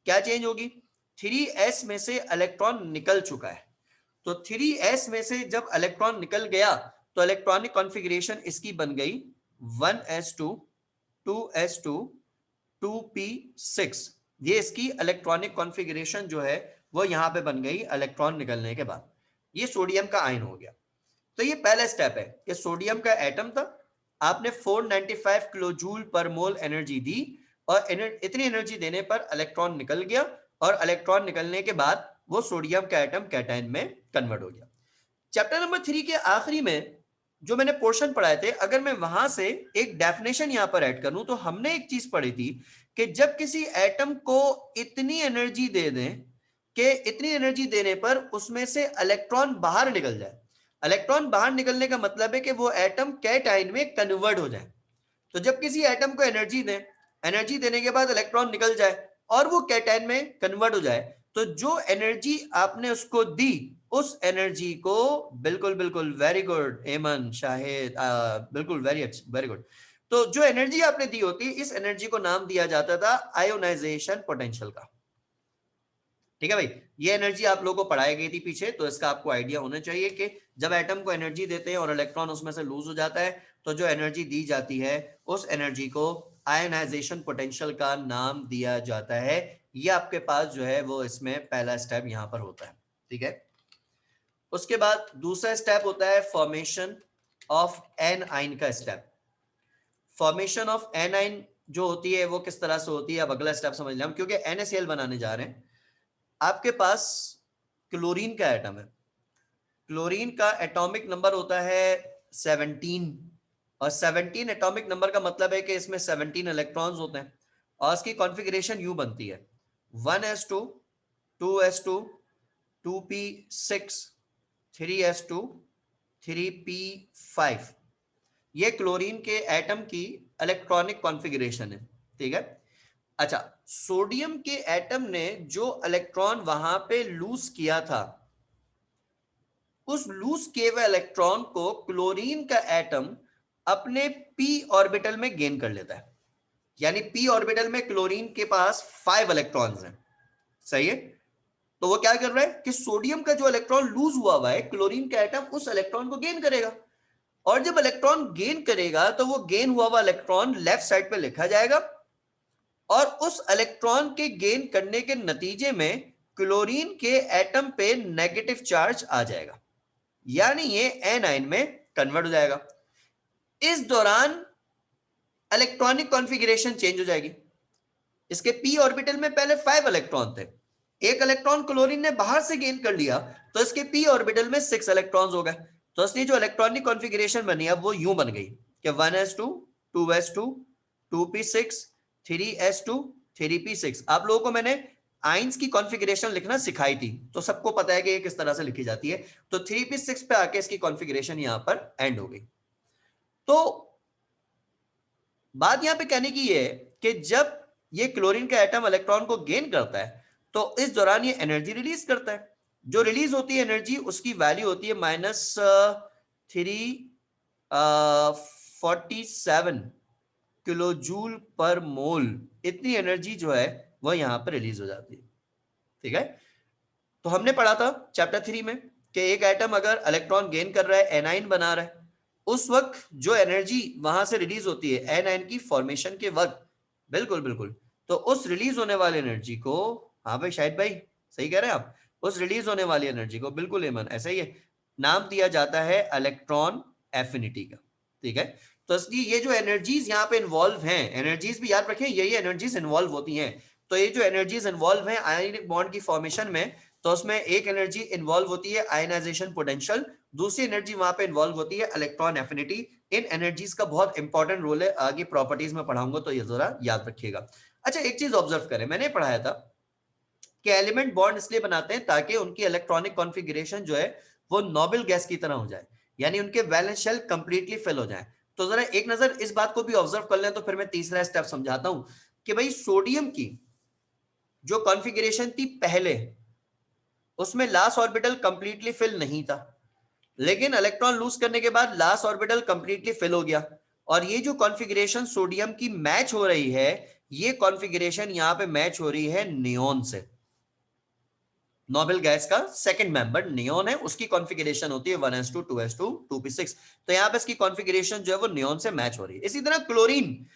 क्या चेंज होगी? 3s में से इलेक्ट्रॉन निकल चुका है, तो 3s में से जब इलेक्ट्रॉन निकल गया तो इलेक्ट्रॉनिक कॉन्फ़िगरेशन इसकी बन गई 1s2 2s2 2p6। ये इसकी इलेक्ट्रॉनिक कॉन्फ़िगरेशन जो है वो यहां पे बन गई इलेक्ट्रॉन निकलने के बाद। ये सोडियम का आयन हो गया। तो ये पहला स्टेप है कि सोडियम का एटम था, आपने 495 किलो जूल पर मोल एनर्जी दी और इतनी एनर्जी देने पर इलेक्ट्रॉन निकल गया और इलेक्ट्रॉन निकलने के बाद वो सोडियम का एटम कैटायन में कन्वर्ट हो गया। चैप्टर नंबर 3 के आखिरी में जो मैंने पोर्शन पढ़ाए थे, अगर मैं वहां से एक डेफिनेशन यहां पर ऐड करूं तो हमने एक चीज पढ़ी थी कि जब किसी एटम को इतनी एनर्जी दे दें कि इतनी एनर्जी देने पर उसमें से इलेक्ट्रॉन बाहर निकल जाए, इलेक्ट्रॉन बाहर निकलने का मतलब है कि वो एटम कैटायन में कन्वर्ट हो जाए। तो जब किसी एटम को एनर्जी दें, एनर्जी देने के बाद इलेक्ट्रॉन निकल जाए और वो कैटायन में कन्वर्ट हो जाए, तो जो एनर्जी आपने उसको दी उस एनर्जी को, बिल्कुल बिल्कुल वेरी गुड एमन शाहिद, बिल्कुल वेरी गुड। तो जो एनर्जी आपने दी होती है, इस एनर्जी को नाम दिया जाता था आयोनाइजेशन पोटेंशियल का। ठीक है भाई, ये एनर्जी आप लोगों को पढ़ाई गई थी पीछे, तो इसका आपको आइडिया होना चाहिए कि जब एटम को एनर्जी देते हैं और इलेक्ट्रॉन उसमें से लूज हो जाता है तो जो एनर्जी दी जाती है उस एनर्जी को आयनाइजेशन पोटेंशियल का नाम दिया जाता है। ये आपके पास जो है वो इसमें पहला स्टेप यहां पर होता है। ठीक है, उसके बाद दूसरा स्टेप होता है फॉर्मेशन ऑफ एन आइन का स्टेप। फॉर्मेशन ऑफ एन आइन जो होती है वो किस तरह से होती है, अब अगला स्टेप समझ लें हम, क्योंकि NaCl बनाने जा रहे हैं। आपके पास क्लोरीन का एटम है, क्लोरीन का एटॉमिक नंबर होता है 17 और 17 एटॉमिक नंबर का मतलब है कि इसमें 17 इलेक्ट्रॉन्स होते हैं और इसकी कॉन्फ़िगरेशन यूं बनती है 1s2 2s2 2p6 3s2 3p5। ये क्लोरीन के एटम की इलेक्ट्रॉनिक कॉन्फ़िगरेशन है। ठीक है, अच्छा, सोडियम के एटम ने जो इलेक्ट्रॉन वहां पे लूज किया था, उस लूज किए हुए इलेक्ट्रॉन को क्लोरीन का एटम अपने p ऑर्बिटल में गेन कर लेता है। यानी p ऑर्बिटल में क्लोरीन के पास 5 इलेक्ट्रॉन्स हैं। सही है, तो वो क्या कर रहा है कि सोडियम का जो इलेक्ट्रॉन लूज हुआ है, क्लोरीन का एटम उस इलेक्ट्रॉन को गेन करेगा, और जब इलेक्ट्रॉन गेन करेगा तो वो गेन हुआ इलेक्ट्रॉन लेफ्ट साइड पे लिखा जाएगा और उस इलेक्ट्रॉन के गेन करने के नतीजे में क्लोरीन के एटम पे नेगेटिव चार्ज आ जाएगा, यानी ये एनाइन में कन्वर्ट हो जाएगा। इस दौरान इलेक्ट्रॉनिक कॉन्फ़िगरेशन चेंज हो जाएगी। इसके p ऑर्बिटल में पहले 5 इलेक्ट्रॉन थे, एक इलेक्ट्रॉन क्लोरीन ने बाहर से गेन कर लिया तो इसके p ऑर्बिटल में 6 इलेक्ट्रॉन्स हो गए, तो इसलिए जो इलेक्ट्रॉनिक कॉन्फ़िगरेशन बनी अब वो यूं बन गई कि 1s2 2s2 2p6 3s2 3p6। आप लोगों को मैंने आइंस की कॉन्फ़िगरेशन लिखना सिखाई थी, तो सबको पता है कि ये किस तरह से लिखी जाती है। तो 3p6 पे आके इसकी कॉन्फ़िगरेशन यहां पर एंड हो गई। तो बात यहां पे कहने की ये है कि जब ये क्लोरीन का एटम इलेक्ट्रॉन को गेन करता है तो इस दौरान ये एनर्जी रिलीज करता है। जो रिलीज होती है एनर्जी उसकी वैल्यू होती है -347 किलो जूल पर मोल। इतनी एनर्जी जो है वो यहां पर रिलीज हो जाती है। ठीक है, तो हमने पढ़ा था चैप्टर 3 में कि एक एटम अगर इलेक्ट्रॉन गेन कर रहा है, एनाइन बना रहा है, उस वक्त जो एनर्जी वहां से रिलीज होती है एनाइन की फॉर्मेशन के वक्त, बिल्कुल बिल्कुल, तो उस रिलीज होने वाली एनर्जी को, हाँ भाई शाहिद भाई सही कह रहे हैं आप, उस रिलीज होने वाली एनर्जी को, बिल्कुल एमन ऐसा ही है, नाम दिया जाता है इलेक्ट्रॉन एफिनिटी का। ठीक है, तो इसलिए ये जो एनर्जीज यहाँ पे इन्वॉल्व हैं, एनर्जीज भी याद रखें यही एनर्जीज इन्वॉल्व होती हैं। तो ये जो एनर्जीज इन्वॉल्व हैं आयनिक बॉन्ड की फॉर्मेशन में, तो उसमें एक एनर्जी इन्वॉल्व होती है आयनाइजेशन पोटेंशियल, दूसरी एनर्जी वहां पे इन्वॉल्व होती है इलेक्ट्रॉन एफिनिटी। इन एनर्जीज का बहुत इंपॉर्टेंट रोल है, आगे प्रॉपर्टीज में पढ़ाऊंगा तो ये जरा याद रखिएगा। अच्छा एक चीज ऑब्जर्व करें, मैंने पढ़ाया था कि एलिमेंट बॉन्ड इसलिए बनाते हैं ताकि उनकी इलेक्ट्रॉनिक कॉन्फ़िगरेशन जो है वो नोबल गैस की तरह हो जाए, यानी उनके वैलेंस शेल कंप्लीटली फिल हो जाए। तो जरा एक नजर इस बात को भी ऑब्जर्व कर लें, तो फिर मैं तीसरा स्टेप समझाता हूं कि भाई सोडियम की जो कॉन्फ़िगरेशन थी पहले, उसमें लास्ट ऑर्बिटल कंप्लीटली फिल नहीं था, लेकिन इलेक्ट्रॉन लूज करने के बाद लास्ट ऑर्बिटल कंप्लीटली फिल हो गया। और ये जो कॉन्फ़िगरेशन सोडियम की मैच हो रही है, ये कॉन्फ़िगरेशन यहां पे मैच हो रही है नियोन से। नोबेल गैस का सेकंड मेंबर नियोन है, उसकी कॉन्फ़िगरेशन होती है 1s2 2s2 2p6। तो यहां पे इसकी कॉन्फ़िगरेशन जो है वो नियोन से मैच हो रही है। इसी तरह क्लोरीन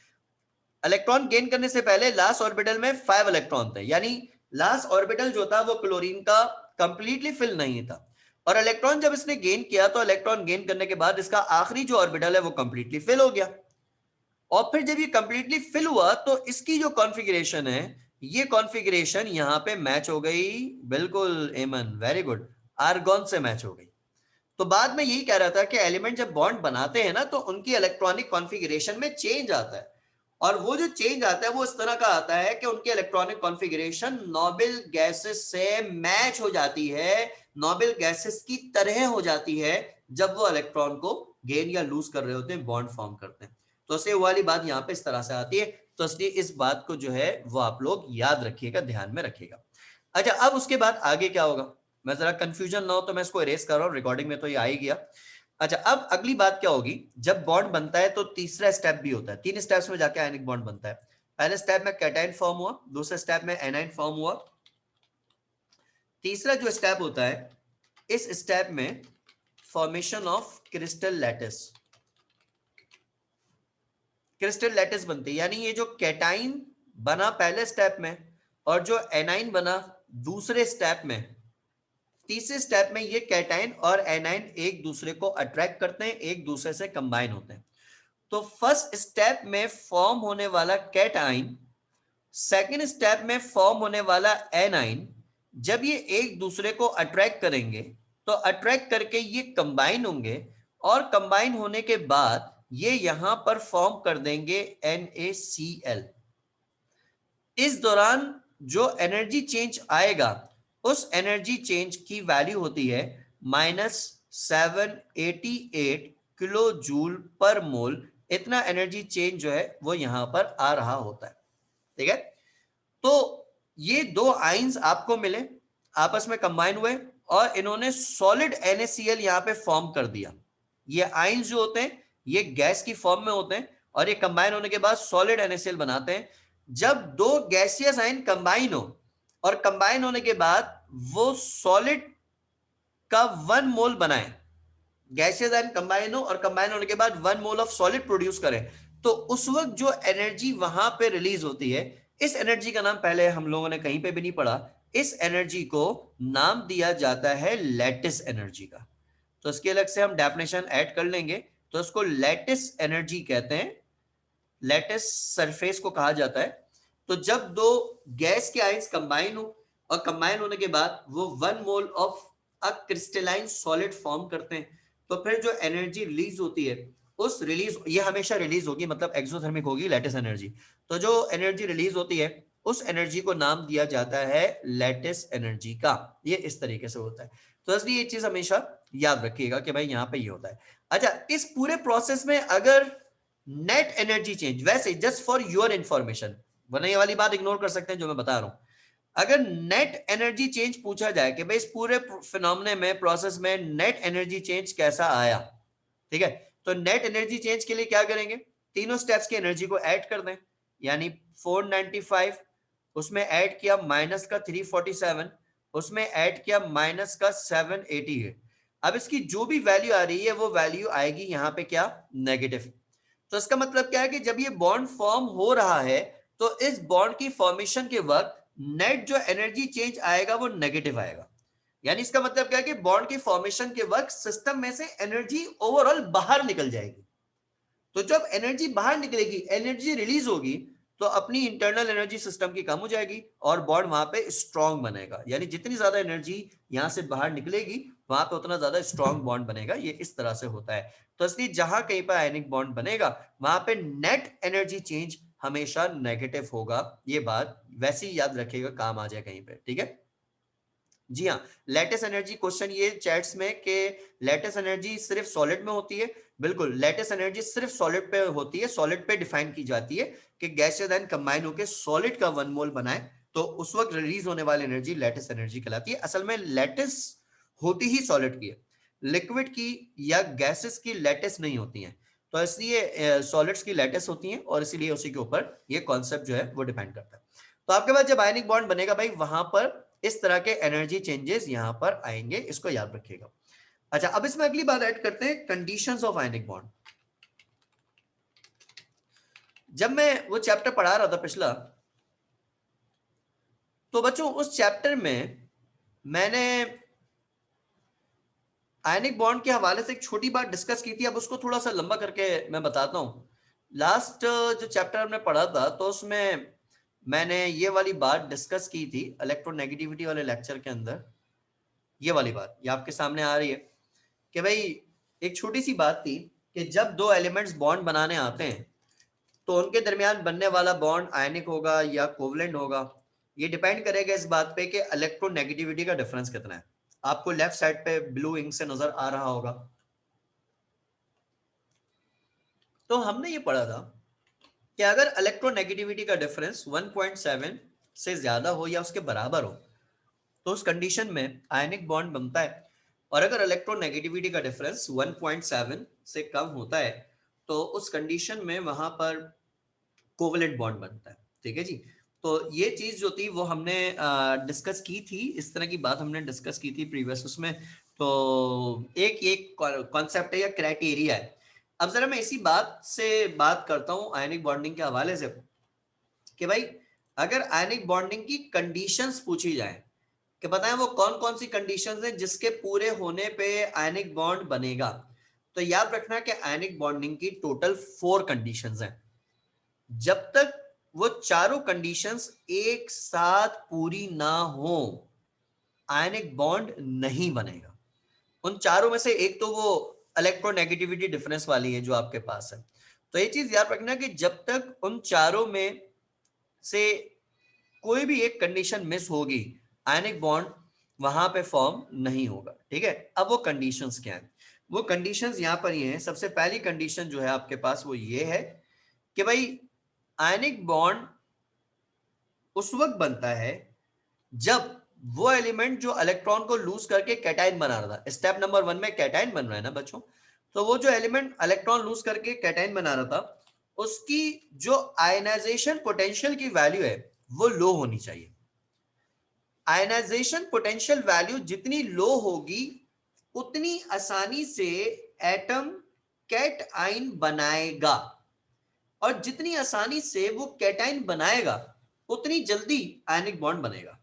इलेक्ट्रॉन गेन करने से पहले लास्ट ऑर्बिटल में 5 इलेक्ट्रॉन थे, यानी लास्ट ऑर्बिटल जो था वो क्लोरीन का कंप्लीटली फिल नहीं था। और इलेक्ट्रॉन जब इसने गेन किया तो इलेक्ट्रॉन गेन करने के बाद इसका आखिरी जो ऑर्बिटल है वो कंप्लीटली फिल हो गया। और फिर जब ये कंप्लीटली फिल हुआ तो इसकी जो कॉन्फ़िगरेशन है, ये कॉन्फ़िगरेशन यहां पे मैच हो गई, बिल्कुल एमन वेरी गुड, आर्गॉन से मैच हो गई। तो बाद में यही कह रहा था कि एलिमेंट जब बॉन्ड बनाते हैं ना तो उनकी इलेक्ट्रॉनिक कॉन्फ़िगरेशन में चेंज आता है, और वो जो चेंज आता है वो इस तरह का आता है कि उनकी इलेक्ट्रॉनिक कॉन्फ़िगरेशन नोबेल गैसेस से मैच हो जाती है, नोबेल गैसेस की तरह हो जाती है जब वो इलेक्ट्रॉन को गेन या लूज कर रहे होते हैं, बॉन्ड फॉर्म करते हैं। तो इससे वाली बात यहाँ पे इस तरह से आती है। तो इसलिए इस बात को जो है वो आप लोग याद रखिएगा, ध्यान में रखिएगा। अच्छा अब उसके बाद आगे क्या होगा, मैं जरा कंफ्यूजन ना हो तो मैं इसको इरेज कर रहा हूँ, रिकॉर्डिंग में तो ये आ ही गया। अच्छा अब अगली बात क्या होगी, जब बॉन्ड बनता है तो तीसरा स्टेप भी होता है, 3 स्टेप्स में जाके आयनिक बॉन्ड बनता है। पहले स्टेप में कैटाइन फॉर्म हुआ, दूसरे स्टेप में एनाइन फॉर्म हुआ, तीसरा जो स्टेप होता है इस स्टेप में formation of crystal lattice, crystal lattice बनती है। यानी ये जो कैटाइन बना पहले स्टेप में और जो एनाइन बना दूसरे स्टेप में, तीसरे स्टेप में ये कैटाइन और एनाइन एक दूसरे को अट्रैक्ट करते हैं, एक दूसरे से कंबाइन होते हैं। तो फर्स्ट स्टेप में फॉर्म होने वाला कैटाइन, सेकंड स्टेप में फॉर्म होने वाला एनाइन, जब ये एक दूसरे को अट्रैक्ट करेंगे तो अट्रैक्ट करके ये कंबाइन होंगे, और कंबाइन होने के बाद ये यहां पर फॉर्म कर देंगे NaCl। इस दौरान जो एनर्जी चेंज आएगा उस एनर्जी चेंज की वैल्यू होती है -788 किलो जूल पर मोल। इतना एनर्जी चेंज जो है वो यहां पर आ रहा होता है। ठीक है, तो ये दो आइंस आपको मिले, आपस में कंबाइन हुए और इन्होंने सॉलिड NaCl यहां पे फॉर्म कर दिया। ये आइंस जो होते हैं ये गैस की फॉर्म में होते हैं और ये कंबाइन होने के बाद सॉलिड NaCl बनाते हैं। जब दो गैसियस आयन कंबाइन हो और कंबाइन होने के बाद वो सॉलिड का 1 मोल बनाए, गैसियस आयन कंबाइन हो और कंबाइन होने के बाद 1 मोल ऑफ सॉलिड प्रोड्यूस करें, तो उस वक्त जो एनर्जी वहां पे रिलीज होती है, इस एनर्जी का नाम पहले हम लोगों ने कहीं पे भी नहीं पढ़ा, इस एनर्जी को नाम दिया जाता है लैटिस एनर्जी का। तो इसके अलग से हम डेफिनेशन ऐड कर लेंगे, तो इसको लैटिस एनर्जी कहते हैं, लैटिस सरफेस को कहा जाता है। तो जब दो गैस के आयंस कंबाइन हो और कंबाइन होने के बाद वो 1 mole of a crystalline solid form करते हैं। तो फिर जो एनर्जी रिलीज होती है उस रिलीज, ये हमेशा रिलीज होगी, मतलब एक्सोथर्मिक होगी लैटिस एनर्जी। तो जो एनर्जी रिलीज होती है उस एनर्जी को नाम दिया जाता है लैटिस एनर्जी का। ये इस तरीके से होता है। तो इसलिए ये चीज हमेशा याद रखिएगा कि भाई यहाँ पे ये होता है। अच्छा, इस पूरे प्रोसेस में अगर नेट एनर्जी चेंज, वैसे जस्ट फॉर योर इंफॉर्मेशन, वरना ये वाली बात इग्नोर कर सकते हैं जो मैं बता रहा हूं, अगर नेट एनर्जी चेंज पूछा जाए कि भाई इस पूरे फिनोमेने में, प्रोसेस में नेट एनर्जी चेंज कैसा आया, ठीक है, तो नेट एनर्जी चेंज के लिए क्या करेंगे, तीनों स्टेप्स की एनर्जी को ऐड कर दें, यानी 495 उसमें ऐड किया माइनस का 347, उसमें ऐड किया माइनस का 788। अब इसकी जो भी वैल्यू आ रही है वो वैल्यू आएगी यहाँ पे क्या, नेगेटिव। तो इसका मतलब क्या है कि जब ये बॉन्ड फॉर्म हो रहा है तो इस बॉन्ड की फॉर्मेशन के वक्त नेट जो एनर्जी चेंज आएगा वो नेगेटिव आएगा। यानी इसका मतलब क्या है कि बॉन्ड की फॉर्मेशन के वक्त सिस्टम में से एनर्जी ओवरऑल बाहर निकल जाएगी। तो जब एनर्जी बाहर निकलेगी, एनर्जी रिलीज होगी, तो अपनी इंटरनल एनर्जी सिस्टम की कम हो जाएगी और बॉन्ड वहां पे स्ट्रांग बनेगा। यानी जितनी ज्यादा एनर्जी यहां से बाहर निकलेगी वहां पे उतना ज्यादा स्ट्रांग बॉन्ड बनेगा। ये इस तरह से होता है। तो इसलिए जहां कहीं पर आयनिक बॉन्ड बनेगा वहां पे नेट एनर्जी चेंज हमेशा नेगेटिव होगा। ये बात वैसे ही याद रखिएगा, काम आ जाए कहीं पे, ठीक है। जी हाँ, लैटिस एनर्जी क्वेश्चन ये चैट्स में कि लैटिस एनर्जी सिर्फ सॉलिड में होती है। बिल्कुल, लैटिस एनर्जी सिर्फ सॉलिड पे होती है, सॉलिड पे डिफाइन की जाती है कि गैसेस एंड कंबाइन होकर सॉलिड का 1 मोल बनाए तो उस वक्त रिलीज होने वाली एनर्जी लैटिस एनर्जी कहलाती है। असल में लैटिस होती ही सॉलिड की है, लिक्विड की या गैसेस की लैटिस नहीं होती है। तो इसलिए सॉलिड्स की लैटिस होती है और इसीलिए उसी के ऊपर ये कॉन्सेप्ट जो है वो डिपेंड करता है। तो आपके पास जब आयनिक बॉन्ड बनेगा भाई वहां पर इस तरह के एनर्जी चेंजेस यहां पर आएंगे, इसको याद रखिएगा। अच्छा, अब इसमें अगली बात ऐड करते हैं, कंडीशंस ऑफ आयनिक बॉन्ड। जब मैं वो चैप्टर पढ़ा रहा था पिछला, तो बच्चों उस चैप्टर में मैंने आयनिक बॉन्ड के हवाले से एक छोटी बात डिस्कस की थी। अब उसको थोड़ा सा लंबा करके मैं बताता हूं। लास्ट जो चैप्टर हमने पढ़ा था तो उसमें मैंने ये वाली बात डिस्कस की थी इलेक्ट्रोनेगेटिविटी वाले लेक्चर के अंदर। ये वाली बात ये आपके सामने आ रही है कि भाई एक छोटी सी बात थी कि जब दो एलिमेंट्स बॉन्ड बनाने आते हैं तो उनके दरमियान बनने वाला बॉन्ड आयनिक होगा या कोवलेंट होगा। ये डिपेंड करेगा इस बात पे कि इलेक्ट्रोनेगेटिविटी का डिफरेंस कितना है। आपको लेफ्ट साइड पे ब्लू इंक से नजर आ रहा होगा। तो हमने ये पढ़ा था कि अगर इलेक्ट्रोनेगेटिविटी का डिफरेंस 1.7 से ज्यादा हो या उसके बराबर हो तो उस कंडीशन में आयनिक बॉन्ड बनता है। और अगर इलेक्ट्रोनेगेटिविटी का डिफरेंस 1.7 से कम होता है तो उस कंडीशन में वहां पर कोवलेंट बॉन्ड बनता है। ठीक है जी। तो ये चीज जो थी वो हमने डिस्कस की थी, इस तरह की बात हमने डिस्कस की थी प्रीवियस उसमें। तो एक एक कॉन्सेप्ट है या क्राइटेरिया है। अब जरा मैं इसी बात से बात करता हूं आयनिक बॉन्डिंग के हवाले से कि भाई अगर आयनिक बॉन्डिंग की कंडीशंस पूछी जाए कि बताएं वो कौन कौन सी कंडीशंस हैं जिसके पूरे होने पे आयनिक बॉन्ड बनेगा, तो याद रखना कि आयनिक बॉन्डिंग की टोटल 4 कंडीशंस हैं। जब तक वो चारों कंडीशंस एक साथ पूरी ना हो आयनिक बॉन्ड नहीं बनेगा। उन चारों में से एक तो वो इलेक्ट्रोनेगेटिविटी डिफरेंस वाली है जो आपके पास है। तो ये चीज याद रखना कि जब तक उन चारों में से कोई भी एक कंडीशन मिस होगी आयनिक बॉन्ड वहां पे फॉर्म नहीं होगा। ठीक है, अब वो कंडीशंस क्या है, वो कंडीशंस यहां पर ये हैं। सबसे पहली कंडीशन जो है आपके पास वो ये है कि भाई आयनिक बॉन्ड उस वक्त बनता है जब वो एलिमेंट जो इलेक्ट्रॉन को लूज करके कैटाइन बना रहा था, स्टेप नंबर 1 में कैटाइन बन रहा है ना बच्चों, तो वो जो एलिमेंट इलेक्ट्रॉन लूज करके कैटाइन बना रहा था उसकी जो आयनाइजेशन पोटेंशियल की वैल्यू है वो लो होनी चाहिए। आयनाइजेशन पोटेंशियल वैल्यू जितनी लो होगी उतनी आसानी से एटम कैट आइन बनाएगा, और जितनी आसानी से वो कैटाइन बनाएगा उतनी जल्दी आयनिक बॉन्ड बनेगा।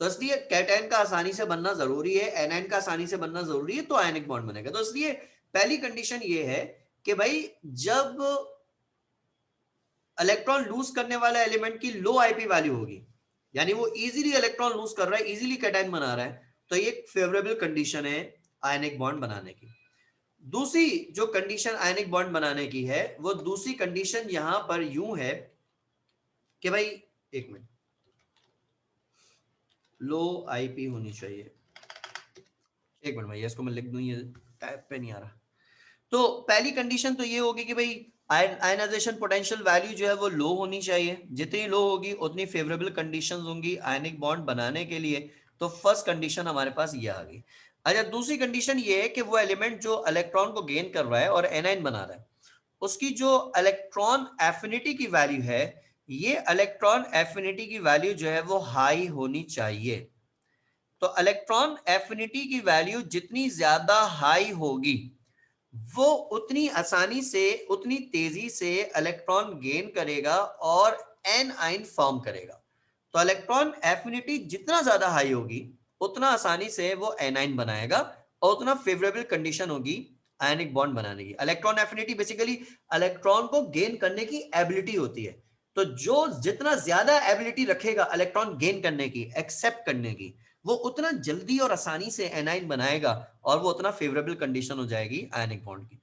तो इसलिए कैटाइन का आसानी से बनना जरूरी है, एनाइन का आसानी से बनना जरूरी है, तो आयनिक बॉन्ड बनेगा। तो इसलिए पहली कंडीशन ये है कि भाई जब इलेक्ट्रॉन लूज करने वाला एलिमेंट की लो आईपी वैल्यू होगी यानी वो इजीली इलेक्ट्रॉन लूज कर रहा है, इजीली कैटायन बना रहा है, तो ये एक फेवरेबल कंडीशन है आयनिक बॉन्ड बनाने की। दूसरी जो कंडीशन आयनिक बॉन्ड बनाने की है, वो दूसरी कंडीशन यहां पर यूं है कि भाई, एक मिनट, लो आईपी होनी चाहिए। एक मिनट भैया, इसको मैं लिख दूं, ये टाइप पे नहीं आ रहा। तो पहली कंडीशन तो ये होगी कि भाई आयनाइजेशन पोटेंशियल वैल्यू जो है वो लो होनी चाहिए। जितनी लो होगी उतनी फेवरेबल कंडीशंस होंगी आयनिक बॉन्ड बनाने के लिए। तो फर्स्ट कंडीशन हमारे पास ये आ गई। अच्छा, दूसरी कंडीशन ये है कि वो एलिमेंट जो इलेक्ट्रॉन को गेन कर रहा है और एनाइन बना रहा है, उसकी जो इलेक्ट्रॉन एफिनिटी की वैल्यू है, ये इलेक्ट्रॉन एफिनिटी की वैल्यू जो है वो हाई होनी चाहिए। तो इलेक्ट्रॉन एफिनिटी की वैल्यू जितनी ज्यादा हाई होगी, वो उतनी आसानी से, उतनी तेजी से इलेक्ट्रॉन गेन करेगा और एन आइन फॉर्म करेगा। तो इलेक्ट्रॉन एफिनिटी जितना ज्यादा हाई होगी, उतना आसानी से वो एनाइन बनाएगा और उतना फेवरेबल कंडीशन होगी आयनिक बॉन्ड बनाने की। इलेक्ट्रॉन एफिनिटी बेसिकली इलेक्ट्रॉन को गेन करने की एबिलिटी होती है। तो जो जितना ज्यादा एबिलिटी रखेगा इलेक्ट्रॉन गेन करने की, एक्सेप्ट करने की, वो उतना जल्दी और आसानी से एनाइन बनाएगा और वो उतना फेवरेबल कंडीशन हो जाएगी आयनिक बॉन्ड की।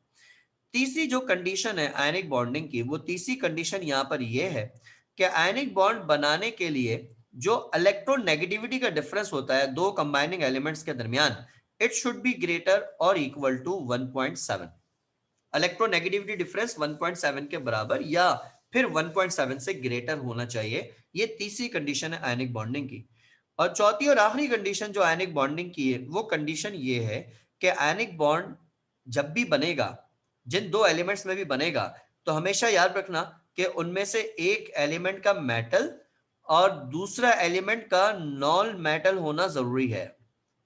तीसरी जो कंडीशन है आयनिक बॉन्डिंग की, वो तीसरी कंडीशन यहां पर ये है कि आयनिक बॉन्ड बनाने के लिए जो इलेक्ट्रोनेगेटिविटी का डिफरेंस होता है दो कंबाइनिंग एलिमेंट्स के दरमियान, इट शुड बी ग्रेटर और इक्वल टू 1.7। इलेक्ट्रोनेगेटिविटी डिफरेंस 1.7 के बराबर या फिर 1.7 से ग्रेटर होना चाहिए। ये तीसरी कंडीशन है आयनिक बॉन्डिंग की। और चौथी और आखिरी कंडीशन जो आयनिक बॉन्डिंग की है, वो कंडीशन ये है कि आयनिक बॉन्ड जब भी बनेगा, जिन दो एलिमेंट्स में भी बनेगा, तो हमेशा याद रखना कि उनमें से एक एलिमेंट का मेटल और दूसरा एलिमेंट का नॉन मेटल होना जरूरी है।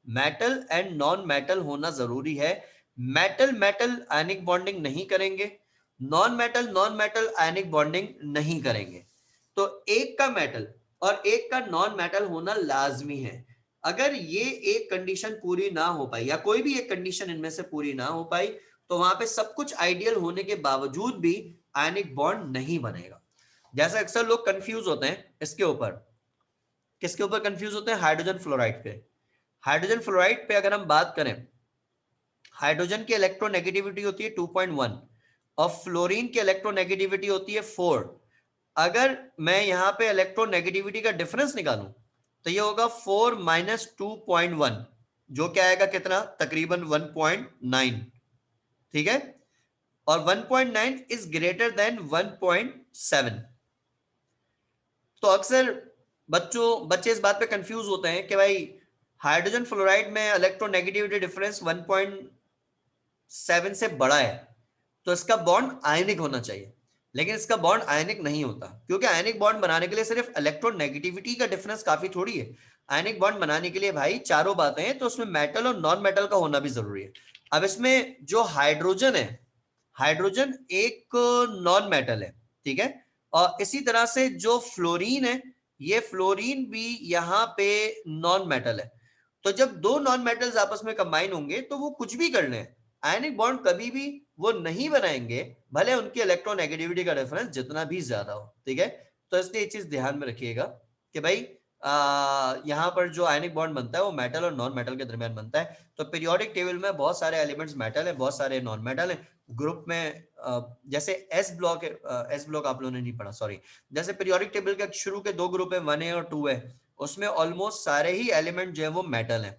मेटल एंड नॉन मेटल होना जरूरी है। मेटल मेटल आयनिक बॉन्डिंग नहीं करेंगे, नॉन मेटल आयनिक बॉन्डिंग नहीं करेंगे। तो एक का मेटल और एक का नॉन मेटल होना लाजमी है। अगर ये एक कंडीशन पूरी ना हो पाई या कोई भी एक कंडीशन इनमें से पूरी ना हो पाई, तो वहां पे सब कुछ आइडियल होने के बावजूद भी आयनिक बॉन्ड नहीं बनेगा। जैसे अक्सर लोग कंफ्यूज होते हैं इसके ऊपर, किसके ऊपर कंफ्यूज होते हैं? हाइड्रोजन फ्लोराइड पे। हाइड्रोजन फ्लोराइड पे अगर हम बात करें, हाइड्रोजन की इलेक्ट्रोनेगेटिविटी होती है 2.1 और फ्लोरीन की इलेक्ट्रोनेगेटिविटी होती है 4। अगर मैं यहां पे इलेक्ट्रोनेगेटिविटी का डिफरेंस निकालूं, तो ये होगा 4 माइनस 2.1, जो क्या आएगा, कितना, तकरीबन 1.9। ठीक है, और 1.9 इज ग्रेटर देन 1.7। तो अक्सर बच्चे इस बात पे कंफ्यूज होते हैं कि भाई हाइड्रोजन फ्लोराइड में इलेक्ट्रोनेगेटिविटी डिफरेंस 1.7 से बड़ा है, तो इसका बॉन्ड आयनिक होना चाहिए। लेकिन इसका बॉन्ड आयनिक नहीं होता, क्योंकि आयनिक बॉन्ड बनाने के लिए सिर्फ इलेक्ट्रोनेगेटिविटी का डिफरेंस काफी थोड़ी है। आयनिक बॉन्ड बनाने के लिए भाई चारों बातें हैं, तो उसमें मेटल और नॉन मेटल का होना भी जरूरी है। अब इसमें जो हाइड्रोजन है, हाइड्रोजन एक नॉन मेटल है, ठीक है। और इसी तरह से जो फ्लोरीन है, ये फ्लोरीन भी यहाँ पे नॉन मेटल है। तो जब दो नॉन मेटल्स आपस में कंबाइन होंगे, तो वो कुछ भी कर लें, आयनिक बॉन्ड कभी भी वो नहीं बनाएंगे, भले उनकी इलेक्ट्रोनेगेटिविटी का डिफरेंस जितना भी ज्यादा हो। ठीक है, तो इसलिए ये चीज ध्यान में रखिएगा कि भाई यहाँ पर जो आयनिक बॉन्ड बनता है वो मेटल और नॉन मेटल के दरमियान बनता है। तो पीरियोडिक टेबल में बहुत सारे एलिमेंट्स मेटल है, बहुत सारे नॉन मेटल है। ग्रुप में जैसे एस ब्लॉक है, एस ब्लॉक आप लोगों ने नहीं पढ़ा, सॉरी। जैसे पीरियोडिक टेबल के शुरू के दो ग्रुप है, 1A और 2A, उसमें ऑलमोस्ट सारे ही एलिमेंट जो है वो मेटल है,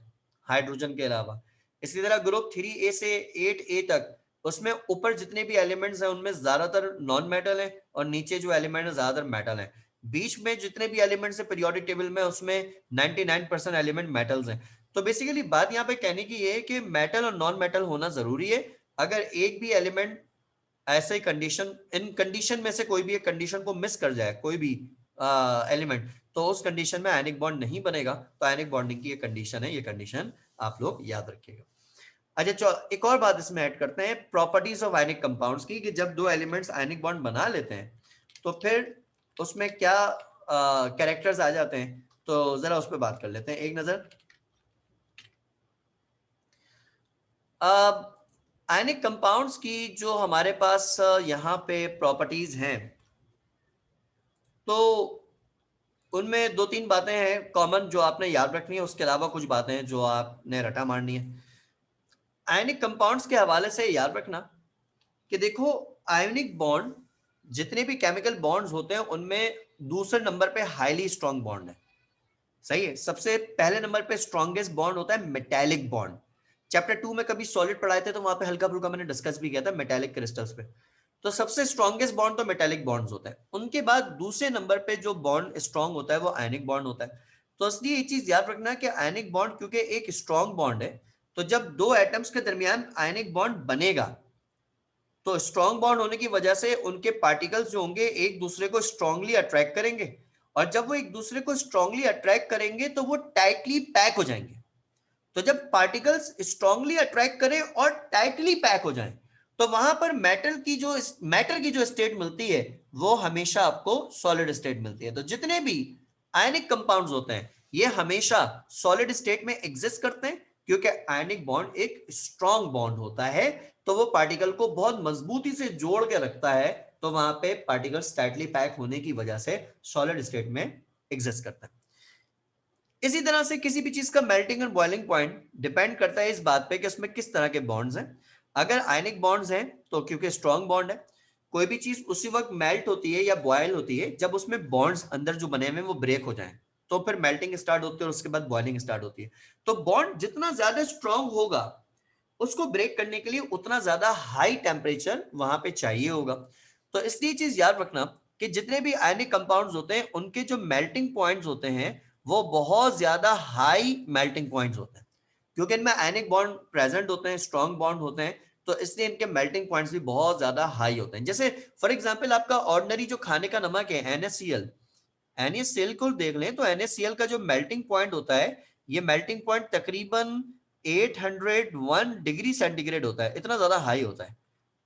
हाइड्रोजन के अलावा। इसी तरह ग्रुप 3A से 8A तक, उसमें ऊपर जितने भी एलिमेंट्स हैं उनमें ज्यादातर नॉन मेटल है और नीचे जो एलिमेंट है ज्यादातर मेटल है। बीच में जितने भी एलिमेंट्स है पीरियोडिक टेबल में, उसमें 99% एलिमेंट मेटल्स हैं। तो बेसिकली बात यहाँ पे कहने की ये है कि मेटल और नॉन मेटल होना जरूरी है। अगर एक भी एलिमेंट ऐसे कंडीशन, इन कंडीशन में से कोई भी एक कंडीशन को मिस कर जाए, कोई भी एलिमेंट, तो उस कंडीशन में आयनिक बॉन्ड नहीं बनेगा। तो आयनिक बॉन्डिंग की ये कंडीशन है, ये कंडीशन आप लोग याद रखिएगा। अच्छा, एक और बात इसमें ऐड करते हैं प्रॉपर्टीज ऑफ आयनिक कंपाउंड्स की, कि जब दो एलिमेंट्स आयनिक बॉन्ड बना लेते हैं तो फिर उसमें क्या कैरेक्टर्स आ जाते हैं। तो जरा उस पर बात कर लेते हैं एक नजर। आयनिक कंपाउंड्स की जो हमारे पास यहाँ पे प्रॉपर्टीज हैं, तो उनमें 2-3 बातें हैं कॉमन जो आपने याद रखनी है, उसके अलावा कुछ बातें हैं जो आपने रटा मारनी है। आयनिक कंपाउंड्स के हवाले से याद रखना कि देखो, आयनिक बॉन्ड जितने भी केमिकल बॉन्ड्स होते हैं उनमें दूसरे नंबर पे हाईली स्ट्रॉन्ग बॉन्ड है। सही है। सबसे पहले नंबर पे स्ट्रॉन्गेस्ट बॉन्ड होता है मेटालिक बॉन्ड। चैप्टर 2 में कभी सॉलिड पढ़ाए थे तो वहां पे हल्का फुल्का मैंने डिस्कस भी किया था मेटालिक क्रिस्टल्स पे। तो सबसे स्ट्रॉन्गेस्ट बॉन्ड तो मेटालिक बॉन्ड्स होता है। उनके बाद दूसरे नंबर पे जो बॉन्ड स्ट्रॉन्ग होता है वो आयनिक बॉन्ड होता है। तो इसलिए ये चीज याद रखना कि आयनिक बॉन्ड क्योंकि एक स्ट्रॉन्ग बॉन्ड है, तो जब दो एटम्स के दरमियान आयनिक बॉन्ड बनेगा तो स्ट्रॉन्ग बॉन्ड होने की वजह से उनके पार्टिकल्स जो होंगे एक दूसरे को स्ट्रांगली अट्रैक्ट करेंगे, और जब वो एक दूसरे को स्ट्रांगली अट्रैक्ट करेंगे तो वो टाइटली पैक हो जाएंगे। तो जब पार्टिकल्स स्ट्रांगली अट्रैक्ट करें और टाइटली पैक हो जाएं, तो वहां पर मैटर की जो स्टेट मिलती है वो हमेशा आपको सॉलिड स्टेट मिलती है। तो जितने भी आयनिक कंपाउंड्स होते हैं ये हमेशा सॉलिड स्टेट में एग्जिस्ट करते हैं, क्योंकि आयनिक बॉन्ड एक स्ट्रॉन्ग बॉन्ड होता है, तो वो पार्टिकल को बहुत मजबूती से जोड़ के रखता है। तो वहां पे पार्टिकल्स टाइटली पैक होने की वजह से सॉलिड स्टेट में एग्जिस्ट करता है। इसी तरह से किसी भी चीज का मेल्टिंग और बॉइलिंग पॉइंट डिपेंड करता है इस बात पे कि उसमें किस तरह के बॉन्ड्स हैं। अगर आयनिक बॉन्ड्स हैं तो क्योंकि स्ट्रॉन्ग बॉन्ड है, कोई भी चीज उसी वक्त मेल्ट होती है या बॉयल होती है जब उसमें बॉन्ड्स अंदर जो बने हुए हैं वो ब्रेक हो जाएं, तो फिर मेल्टिंग स्टार्ट होती है और उसके बाद बॉइलिंग स्टार्ट होती है। तो बॉन्ड जितना ज्यादा स्ट्रॉन्ग होगा उसको ब्रेक करने के लिए उतना ज्यादा हाई टेम्परेचर वहां पे चाहिए होगा। तो इसलिए चीज याद रखना कि जितने भी आयनिक कंपाउंड्स होते हैं उनके जो मेल्टिंग पॉइंट्स होते हैं वो बहुत ज्यादा हाई मेल्टिंग पॉइंट्स होते हैं, क्योंकि इनमें आयनिक बॉन्ड प्रेजेंट होते हैं, स्ट्रॉन्ग बॉन्ड होते हैं, तो इसलिए इनके मेल्टिंग पॉइंट्स भी बहुत ज्यादा हाई होते हैं। जैसे फॉर एग्जांपल आपका ऑर्डिनरी जो खाने का नमक है NaCl, NaCl को देख लें तो NaCl का जो मेल्टिंग पॉइंट होता है ये मेल्टिंग पॉइंट तकरीबन 801 डिग्री सेंटीग्रेड होता है, इतना ज्यादा हाई होता है।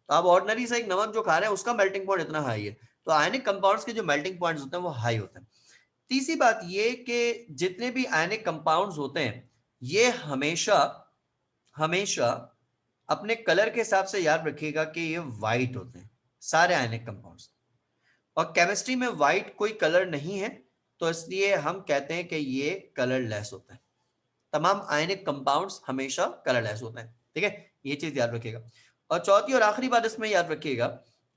तो आप ऑर्डिनरी से एक नमक जो खा रहे हैं उसका मेल्टिंग पॉइंट इतना हाई है, तो आयनिक कंपाउंड्स के जो मेल्टिंग पॉइंट्स होते हैं वो हाई होते हैं। तीसरी बात ये कि जितने भी आयनिक कंपाउंड्स होते हैं ये हमेशा हमेशा अपने कलर के हिसाब से याद रखिएगा कि ये वाइट होते हैं सारे आयनिक कंपाउंड्स। और केमिस्ट्री में वाइट कोई कलर नहीं है, तो इसलिए हम कहते हैं कि ये कलरलेस होता है। तमाम आयनिक कंपाउंड्स हमेशा कलरलेस होते हैं, ठीक है, ये चीज याद रखिएगा। और चौथी और आखिरी बात इसमें याद रखिएगा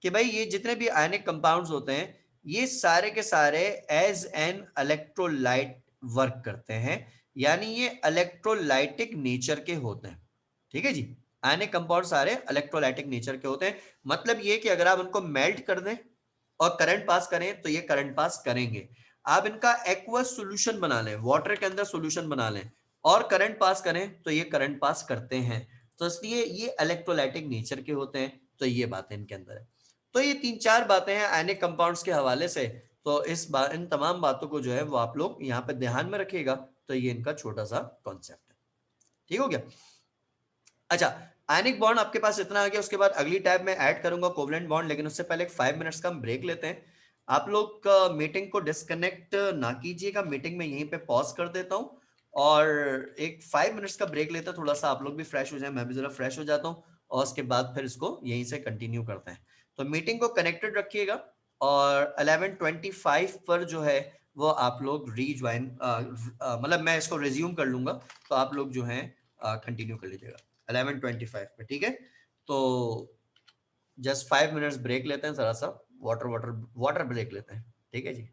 कि भाई ये जितने भी आयनिक कंपाउंड्स होते हैं ये सारे के सारे एज एन इलेक्ट्रोलाइट वर्क करते हैं, यानी ये इलेक्ट्रोलाइटिक नेचर के होते हैं। ठीक है जी, आयनिक कंपाउंड सारे इलेक्ट्रोलाइटिक नेचर के होते हैं। मतलब ये कि अगर आप उनको मेल्ट कर दें और करंट पास करें तो ये करंट पास करेंगे। आप इनका एक्वस सॉल्यूशन बना लें, वाटर के अंदर सॉल्यूशन बना लें और करंट पास करें तो ये करंट पास करते हैं। तो इसलिए ये इलेक्ट्रोलाइटिक नेचर के होते हैं, तो ये बातें इनके अंदर है। तो ये 3-4 बातें हैं आयनिक कंपाउंड्स के हवाले से। तो इन तमाम बातों को जो है वो आप लोग यहाँ पे ध्यान में रखिएगा। तो ये इनका छोटा सा कॉन्सेप्ट है, ठीक हो गया। अच्छा, आयनिक बॉन्ड आपके पास इतना आ गया, उसके बाद अगली टैब में ऐड करूंगा कोवलेंट बॉन्ड, लेकिन उससे पहले 5 मिनट्स का हम ब्रेक लेते हैं। आप लोग मीटिंग को डिस्कनेक्ट ना कीजिएगा, मीटिंग में यहीं पे पॉज कर देता हूं और एक 5 मिनट्स का ब्रेक लेता हूं, थोड़ा सा आप लोग भी फ्रेश हो जाए, मैं भी जरा फ्रेश हो जाता हूं और उसके बाद फिर इसको यहीं से कंटिन्यू करते हैं। तो मीटिंग को कनेक्टेड रखिएगा और 11:25 पर जो है वो आप लोग रीज्वाइन, मतलब मैं इसको रिज्यूम कर लूंगा, तो आप लोग जो है कंटिन्यू कर लीजिएगा 11:25 पे, ठीक है। तो जस्ट 5 मिनट्स ब्रेक लेते हैं, जरा सा वाटर वाटर वाटर ब्रेक लेते हैं, ठीक है जी।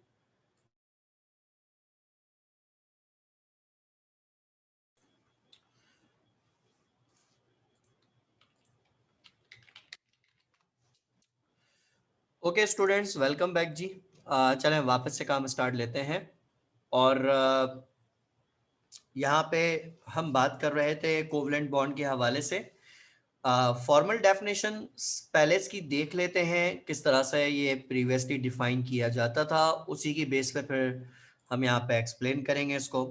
ओके स्टूडेंट्स, वेलकम बैक जी। चलें वापस से काम स्टार्ट लेते हैं। और यहाँ पे हम बात कर रहे थे कोवलेंट बॉन्ड के हवाले से। फॉर्मल डेफिनेशन पहले इसकी देख लेते हैं किस तरह से ये प्रीवियसली डिफाइन किया जाता था, उसी की बेस पे फिर हम यहाँ पे एक्सप्लेन करेंगे इसको।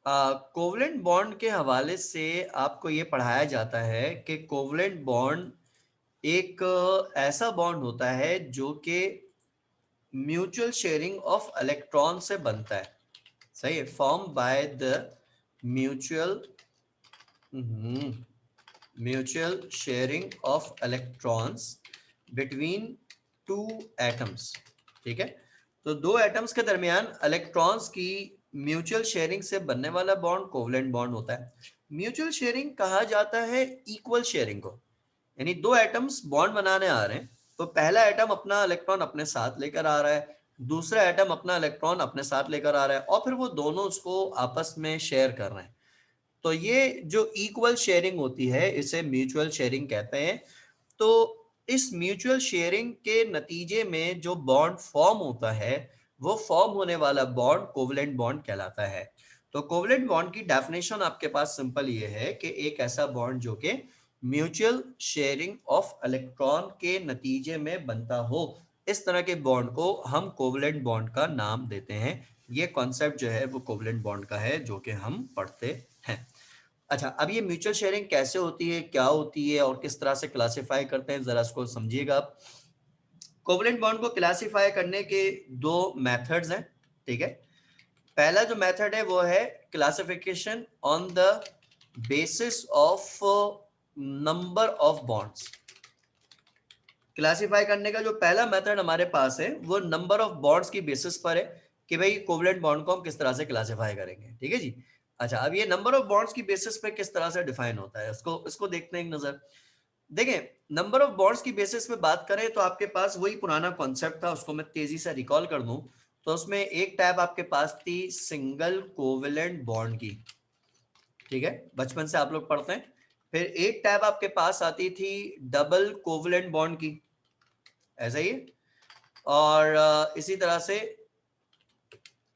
कोवलेंट बॉन्ड के हवाले से आपको ये पढ़ाया जाता है कि कोवलेंट बॉन्ड एक ऐसा बॉन्ड होता है जो कि म्यूचुअल शेयरिंग ऑफ इलेक्ट्रॉन से बनता है। सही है, form by the mutual mutual sharing of electrons between two atoms, ठीक है। तो दो एटम्स के दरमियान इलेक्ट्रॉन्स की म्यूचुअल शेयरिंग से बनने वाला बॉन्ड कोवलेंट बॉन्ड होता है। म्यूचुअल शेयरिंग कहा जाता है इक्वल शेयरिंग को, यानी दो एटम्स बॉन्ड बनाने आ रहे हैं, तो पहला एटम अपना इलेक्ट्रॉन अपने साथ लेकर आ रहा है, दूसरा एटम अपना इलेक्ट्रॉन अपने साथ लेकर आ रहा है, और फिर वो दोनों उसको आपस में शेयर कर रहे हैं। तो ये जो इक्वल शेयरिंग होती है इसे म्यूचुअल शेयरिंग कहते हैं। तो इस म्यूचुअल शेयरिंग के नतीजे में जो बॉन्ड फॉर्म होता है, वो फॉर्म होने वाला बॉन्ड कोवलेंट बॉन्ड कहलाता है। तो कोवलेंट बॉन्ड की डेफिनेशन आपके पास सिंपल ये है कि एक ऐसा बॉन्ड जो कि म्यूचुअल शेयरिंग ऑफ इलेक्ट्रॉन के नतीजे में बनता हो, इस तरह के बॉन्ड को हम कोवलेंट बॉन्ड का नाम देते हैं। ये कॉन्सेप्ट जो है वो कोवलेंट बॉन्ड का है जो कि हम पढ़ते हैं। अच्छा, अब ये म्यूचुअल शेयरिंग कैसे होती है, क्या होती है और किस तरह से क्लासिफाई करते हैं, जरा इसको समझिएगा आप। कोवलेंट बॉन्ड को क्लासिफाई करने के दो मेथड्स हैं, ठीक है। पहला जो मेथड है वो है classification on the basis of number of bonds. Classify करने का जो पहला मेथड हमारे पास है वो नंबर ऑफ बॉन्ड्स की बेसिस पर है कि भाई कोवलेंट बॉन्ड को हम किस तरह से क्लासिफाई करेंगे, ठीक है जी। अच्छा, अब ये नंबर ऑफ बॉन्ड्स की बेसिस पे किस तरह से डिफाइन होता है, इसको देखते हैं एक नजर। देखें, नंबर ऑफ बॉन्ड्स की बेसिस पे बात करें तो आपके पास वही पुराना कॉन्सेप्ट था, उसको मैं तेजी से रिकॉल कर दूं। तो उसमें एक टैब आपके पास थी सिंगल कोवेलेंट बॉन्ड की, ठीक है, बचपन से आप लोग पढ़ते हैं। फिर एक टैब आपके पास आती थी डबल कोवेलेंट बॉन्ड की, ऐसा ही है। और इसी तरह से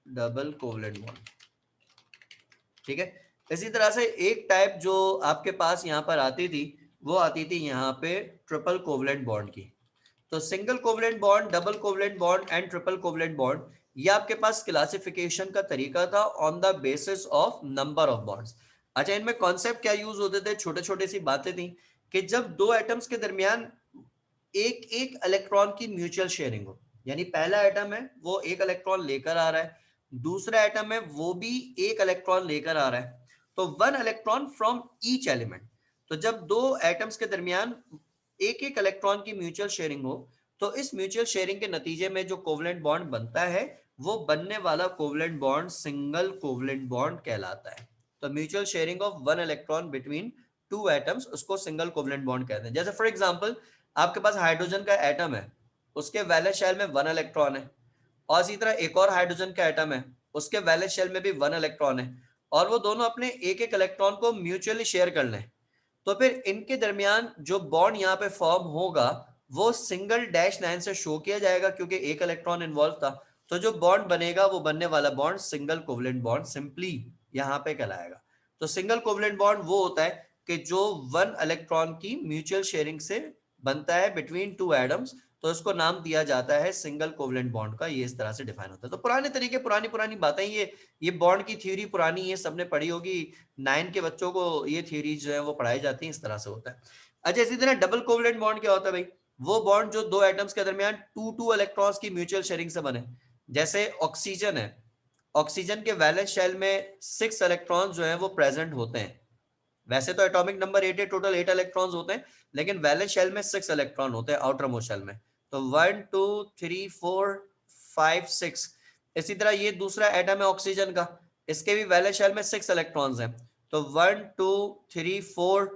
डबल कोवेलेंट बॉन्ड, ठीक है। इसी तरह से एक टाइप जो आपके पास यहाँ पर आती थी वो आती थी यहाँ पे ट्रिपल कोवेलेंट बॉन्ड की। तो single covalent bond, double covalent bond and triple covalent bond, ये आपके पास क्लासिफिकेशन का तरीका था on the basis of number of bonds. अच्छा, इनमें कॉन्सेप्ट क्या यूज होते थे, छोटे छोटे सी बातें थी कि जब दो एटम्स के दरमियान एक एक इलेक्ट्रॉन की म्यूचुअल शेयरिंग हो, यानी पहला एटम है वो एक इलेक्ट्रॉन लेकर आ रहा है, दूसरा एटम है वो भी एक इलेक्ट्रॉन लेकर आ रहा है, तो one electron from each element. तो जब दो एटम्स के दरमियान एक एक इलेक्ट्रॉन की म्यूचुअल शेयरिंग हो, तो इस म्यूचुअल शेयरिंग के नतीजे में जो कोवलेंट बॉन्ड बनता है, वो बनने वाला covalent bond single covalent bond कहलाता है। तो mutual sharing of one electron between two atoms, उसको सिंगल कोवलेंट बॉन्ड कहते हैं। जैसे फॉर एग्जांपल, आपके पास हाइड्रोजन का एटम है, उसके वैलेंस शेल में वन इलेक्ट्रॉन है, और इसी तरह एक और हाइड्रोजन का एटम है, उसके वैलेंस शेल में भी वन इलेक्ट्रॉन है, और वो दोनों अपने एक एक इलेक्ट्रॉन को म्यूचुअली शेयर कर लें, तो फिर इनके दरमियान जो बॉन्ड यहाँ पे फॉर्म होगा वो सिंगल डैश लाइन से शो किया जाएगा क्योंकि एक इलेक्ट्रॉन इन्वॉल्व था। तो जो बॉन्ड बनेगा वो बनने वाला bond single covalent bond simply यहाँ पे कहलाएगा। तो सिंगल कोवलेंट बॉन्ड वो होता है कि जो वन इलेक्ट्रॉन की म्यूचुअल शेयरिंग से बनता है बिटवीन टू एटम्स, तो इसको नाम दिया जाता है सिंगल कोवलेंट बॉन्ड का। ये इस तरह से डिफाइन होता है। तो पुराने तरीके, पुरानी पुरानी बातें, ये बॉन्ड की थ्योरी पुरानी, ये सबने पढ़ी होगी, 9 के बच्चों को ये थ्योरी जो है वो पढ़ाई जाती है, इस तरह से होता है। अच्छा, इसी तरह डबल कोवलेंट बॉन्ड क्या होता है भाई? वो बॉन्ड जो दो एटम्स के दरमियान टू टू इलेक्ट्रॉन्स की म्यूचुअल शेयरिंग से बने। जैसे ऑक्सीजन है, ऑक्सीजन के वैलेंस शेल में 6 इलेक्ट्रॉन्स जो है वो प्रेजेंट होते हैं। वैसे तो एटॉमिक नंबर 8 है, टोटल 8 इलेक्ट्रॉन्स होते हैं, लेकिन वैलेंस शेल में 6 इलेक्ट्रॉन होते हैं आउटर मोस्ट शेल में। तो 1 2 3 4 5 6। इसी तरह ये दूसरा एटम है ऑक्सीजन का, इसके भी वैलेंस शेल में 6 इलेक्ट्रॉन्स हैं। तो 1 2 3 4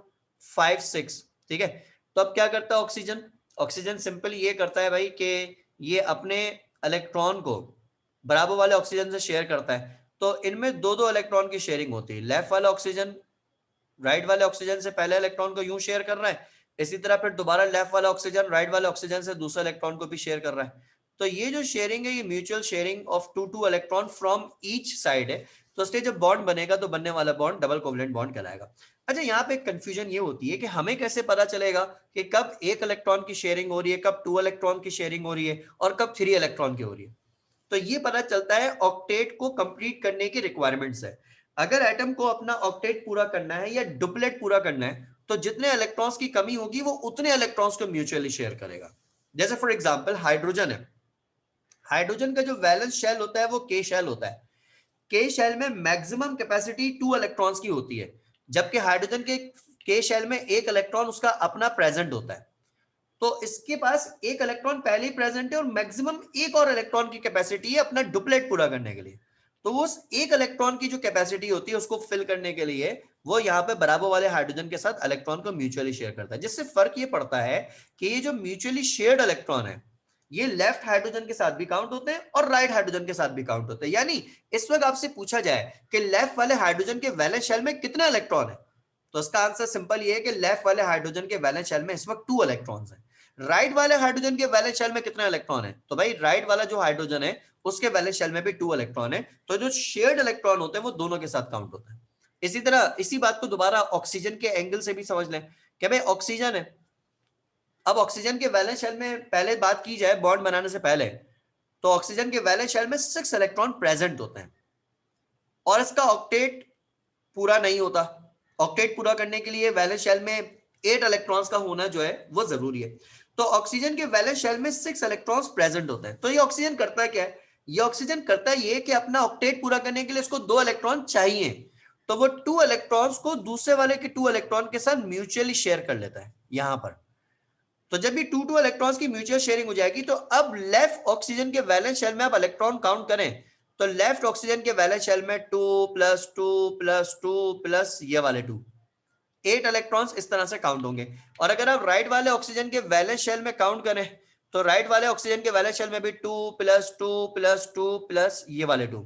5 6, ठीक है। तो अब क्या करता है ऑक्सीजन? ऑक्सीजन सिंपल ये करता है भाई कि ये अपने इलेक्ट्रॉन को बराबर वाले ऑक्सीजन से शेयर करता है। तो इनमें दो दो इलेक्ट्रॉन की शेयरिंग होती है। लेफ्ट वाला ऑक्सीजन राइट वाले ऑक्सीजन से पहले इलेक्ट्रॉन को यूं शेयर कर रहा है, इसी तरह फिर दोबारा लेफ्ट वाला ऑक्सीजन राइट वाले ऑक्सीजन से दूसरा इलेक्ट्रॉन को भी शेयर कर रहा है। तो ये जो शेयरिंग है ये mutual sharing of two two electron from each side है। तो इसलिए जब बॉन्ड बनेगा तो बनने वाला बॉन्ड डबल कोवलेंट बॉन्ड कहलाएगा। अच्छा, यहाँ पे एक कंफ्यूजन ये होती है कि हमें कैसे पता चलेगा कि कब एक इलेक्ट्रॉन की शेयरिंग हो रही है, कब 2 इलेक्ट्रॉन की शेयरिंग हो रही है, और कब 3 इलेक्ट्रॉन की हो रही है? तो ये पता चलता है ऑक्टेट को कंप्लीट करने की रिक्वायरमेंट्स है। अगर एटम को अपना ऑक्टेट पूरा करना है या डुप्लेट पूरा करना है, तो जितने इलेक्ट्रॉन्स की कमी होगी वो उतने इलेक्ट्रॉन्स को म्यूचुअली शेयर करेगा। जैसे फॉर एग्जांपल हाइड्रोजन है, हाइड्रोजन का जो वैलेंस शेल होता है वो के शेल होता है। के शेल में मैक्सिमम कैपेसिटी 2 इलेक्ट्रॉन्स की होती है, जबकि हाइड्रोजन के शेल में एक इलेक्ट्रॉन उसका अपना प्रेजेंट होता है। तो इसके पास एक इलेक्ट्रॉन पहले ही प्रेजेंट है और मैक्सिमम एक और इलेक्ट्रॉन की कैपेसिटी है अपना डुप्लेट पूरा करने के लिए। तो वो उस एक इलेक्ट्रॉन की जो कैपेसिटी होती है उसको फिल करने के लिए वो यहाँ पे बराबर वाले हाइड्रोजन के साथ इलेक्ट्रॉन को म्यूचुअली शेयर करता है, जिससे फर्क ये पड़ता है कि ये जो म्यूचुअली शेयर्ड इलेक्ट्रॉन है ये लेफ्ट हाइड्रोजन के साथ भी काउंट होते हैं और राइट हाइड्रोजन के साथ भी काउंट होते हैं। यानी इस वक्त आपसे पूछा जाए कि लेफ्ट वाले हाइड्रोजन के वैलेंस शेल में कितने इलेक्ट्रॉन है, तो इसका आंसर सिंपल ये है कि लेफ्ट वाले हाइड्रोजन के वैलेंस शेल में इस वक्त 2 इलेक्ट्रॉन्स हैं। राइट वाले हाइड्रोजन के वैलेंस शेल में कितने इलेक्ट्रॉन है, तो भाई राइट वाला जो हाइड्रोजन है उसके वैलेंस शेल में भी 2 इलेक्ट्रॉन है। तो जो शेयर्ड इलेक्ट्रॉन होते हैं वो दोनों के साथ काउंट होते हैं। इसी तरह इसी बात को दोबारा ऑक्सीजन के एंगल से भी समझ लें कि भाई ऑक्सीजन है, अब ऑक्सीजन के वैलेंस शेल में पहले बात की जाए बॉन्ड बनाने से पहले, तो ऑक्सीजन के वैलेंस शेल में 6 इलेक्ट्रॉन प्रेजेंट होते हैं और इसका ऑक्टेट पूरा नहीं होता। ऑक्टेट पूरा करने के लिए वैलेंस शेल में 8 इलेक्ट्रॉन्स का होना जो है वो जरूरी है। तो ऑक्सीजन के वैलेंस शेल में 6 इलेक्ट्रॉन्स प्रेजेंट होते हैं। तो ये ऑक्सीजन करता है क्या है, ये ऑक्सीजन करता है ये कि अपना ऑक्टेट पूरा करने के लिए इसको 2 इलेक्ट्रॉन चाहिए, तो वो 2 इलेक्ट्रॉन्स को दूसरे वाले के 2 इलेक्ट्रॉन के साथ म्यूचुअली शेयर कर लेता है यहां पर। तो जब भी 2 इलेक्ट्रॉन्स की म्यूचुअल शेयरिंग हो जाएगी तो अब लेफ्ट ऑक्सीजन के वैलेंस शेल में आप इलेक्ट्रॉन काउंट करें तो लेफ्ट ऑक्सीजन के वैलेंस शेल में 2 + 2 + 2 प्लस ये वाले 2, 8 इलेक्ट्रॉन्स इस तरह से काउंट होंगे। और अगर आप राइट वाले ऑक्सीजन के वैलेंस शेल में काउंट करें तो राइट वाले ऑक्सीजन के वैलेंस शेल में भी 2 + 2 + 2 प्लस ये वाले 2,